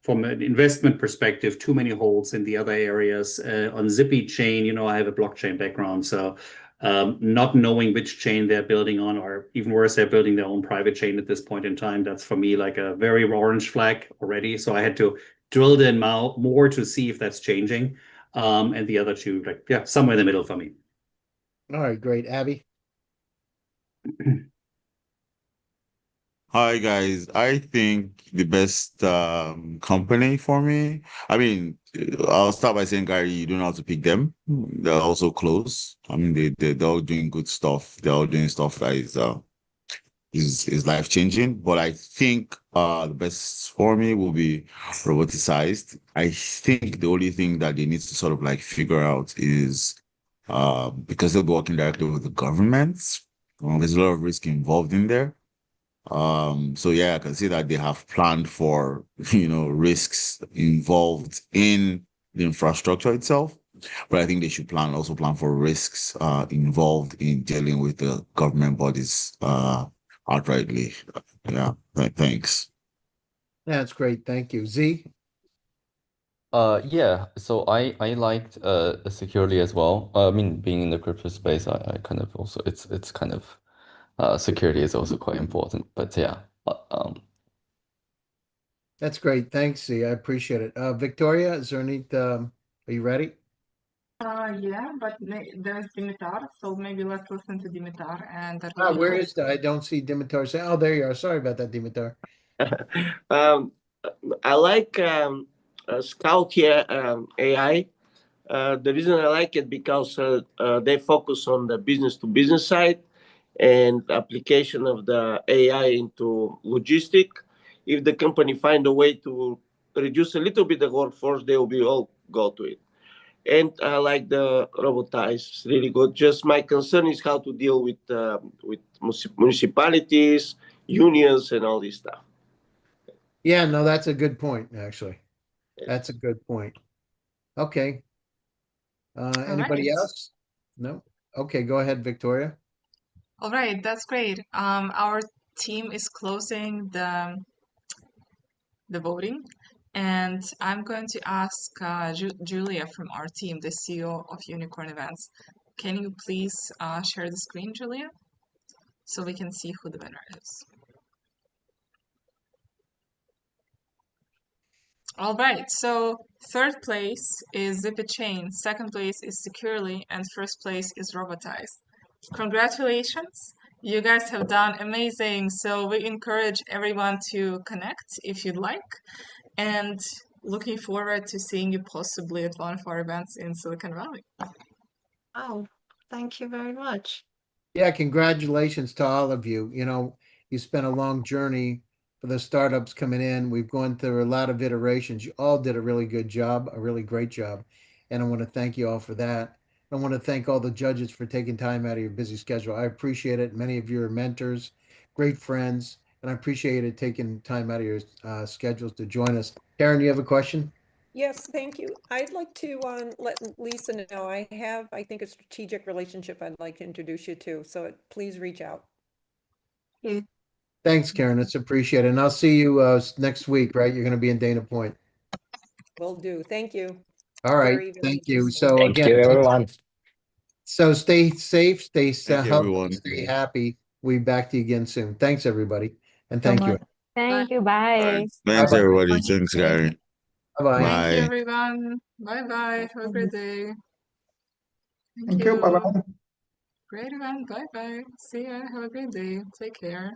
from an investment perspective, too many holes in the other areas. On Zippy chain, you know, I have a blockchain background, so not knowing which chain they're building on, or even worse, they're building their own private chain at this point in time. That's for me like a very orange flag already. So I had to drill in more to see if that's changing. And the other two, like, yeah, somewhere in the middle for me. All right, great. Abby? Hi guys, I think the best company for me. I mean, I'll start by saying, Gary, you don't have to pick them. They're also close. I mean, they're all doing good stuff. They're all doing stuff that is life changing. But I think the best for me will be roboticized. I think the only thing that they need to sort of like figure out is because they'll be working directly with the governments. There's a lot of risk involved in there. So yeah, I can see that they have planned for, risks involved in the infrastructure itself. But I think they should also plan for risks involved in dealing with the government bodies outrightly. Yeah, thanks. That's great. Thank you. Z? Yeah, so I liked securely as well. I mean, being in the crypto space, I kind of also it's kind of security is also quite important. But yeah, That's great. Thanks, Z. I appreciate it. Victoria, is there any, are you ready? Yeah, but there's Dimitar, so maybe let's listen to Dimitar and that will Ah, be where cool. is that? I don't see Dimitar. Oh, there you are. Sorry about that, Dimitar. I like Scout here AI. The reason I like it because they focus on the business to business side and application of the AI into logistic. If the company find a way to reduce a little bit the workforce, they will be all go to it. And I like the robotize, it's really good. Just my concern is how to deal with municipalities, unions, and all this stuff. Yeah, no, that's a good point, actually. That's a good point. Okay. Anybody right. else? No? Okay, go ahead, Victoria. All right, that's great. Our team is closing the voting, and I'm going to ask Julia from our team, the CEO of Unicorn.Events. Can you please share the screen, Julia, so we can see who the winner is? All right, so third place is ZippyChain, second place is Securely, and first place is Robotize. Congratulations, you guys have done amazing. So we encourage everyone to connect if you'd like, and looking forward to seeing you possibly at one of our events in Silicon Valley. Oh, thank you very much. Yeah, congratulations to all of you. You spent a long journey for the startups coming in. We've gone through a lot of iterations. You all did a really good job, a really great job. And I want to thank you all for that. I want to thank all the judges for taking time out of your busy schedule. I appreciate it. Many of you are mentors, great friends, and I appreciate it taking time out of your schedules to join us. Karen, you have a question? Yes, thank you. I'd like to let Lisa know I think, a strategic relationship I'd like to introduce you to. So please reach out. Yeah. Thanks, Karen. It's appreciated. And I'll see you next week, right? You're going to be in Dana Point. Will do. Thank you. All right. Very, very Thank you. interesting. So Thank again, you, everyone. so stay safe, stay Thank you, healthy, everyone. stay happy. We'll be back to you again soon. Thanks, everybody. And So thank you. much. Thank you. All right. Bye. Thanks, Bye-bye. everybody. Thanks, Gary. Bye-bye. Thank you, Bye. everyone. Bye bye. Have a great day. Thank you. Bye-bye. Great event. Bye bye. See ya. Have a great day. Take care.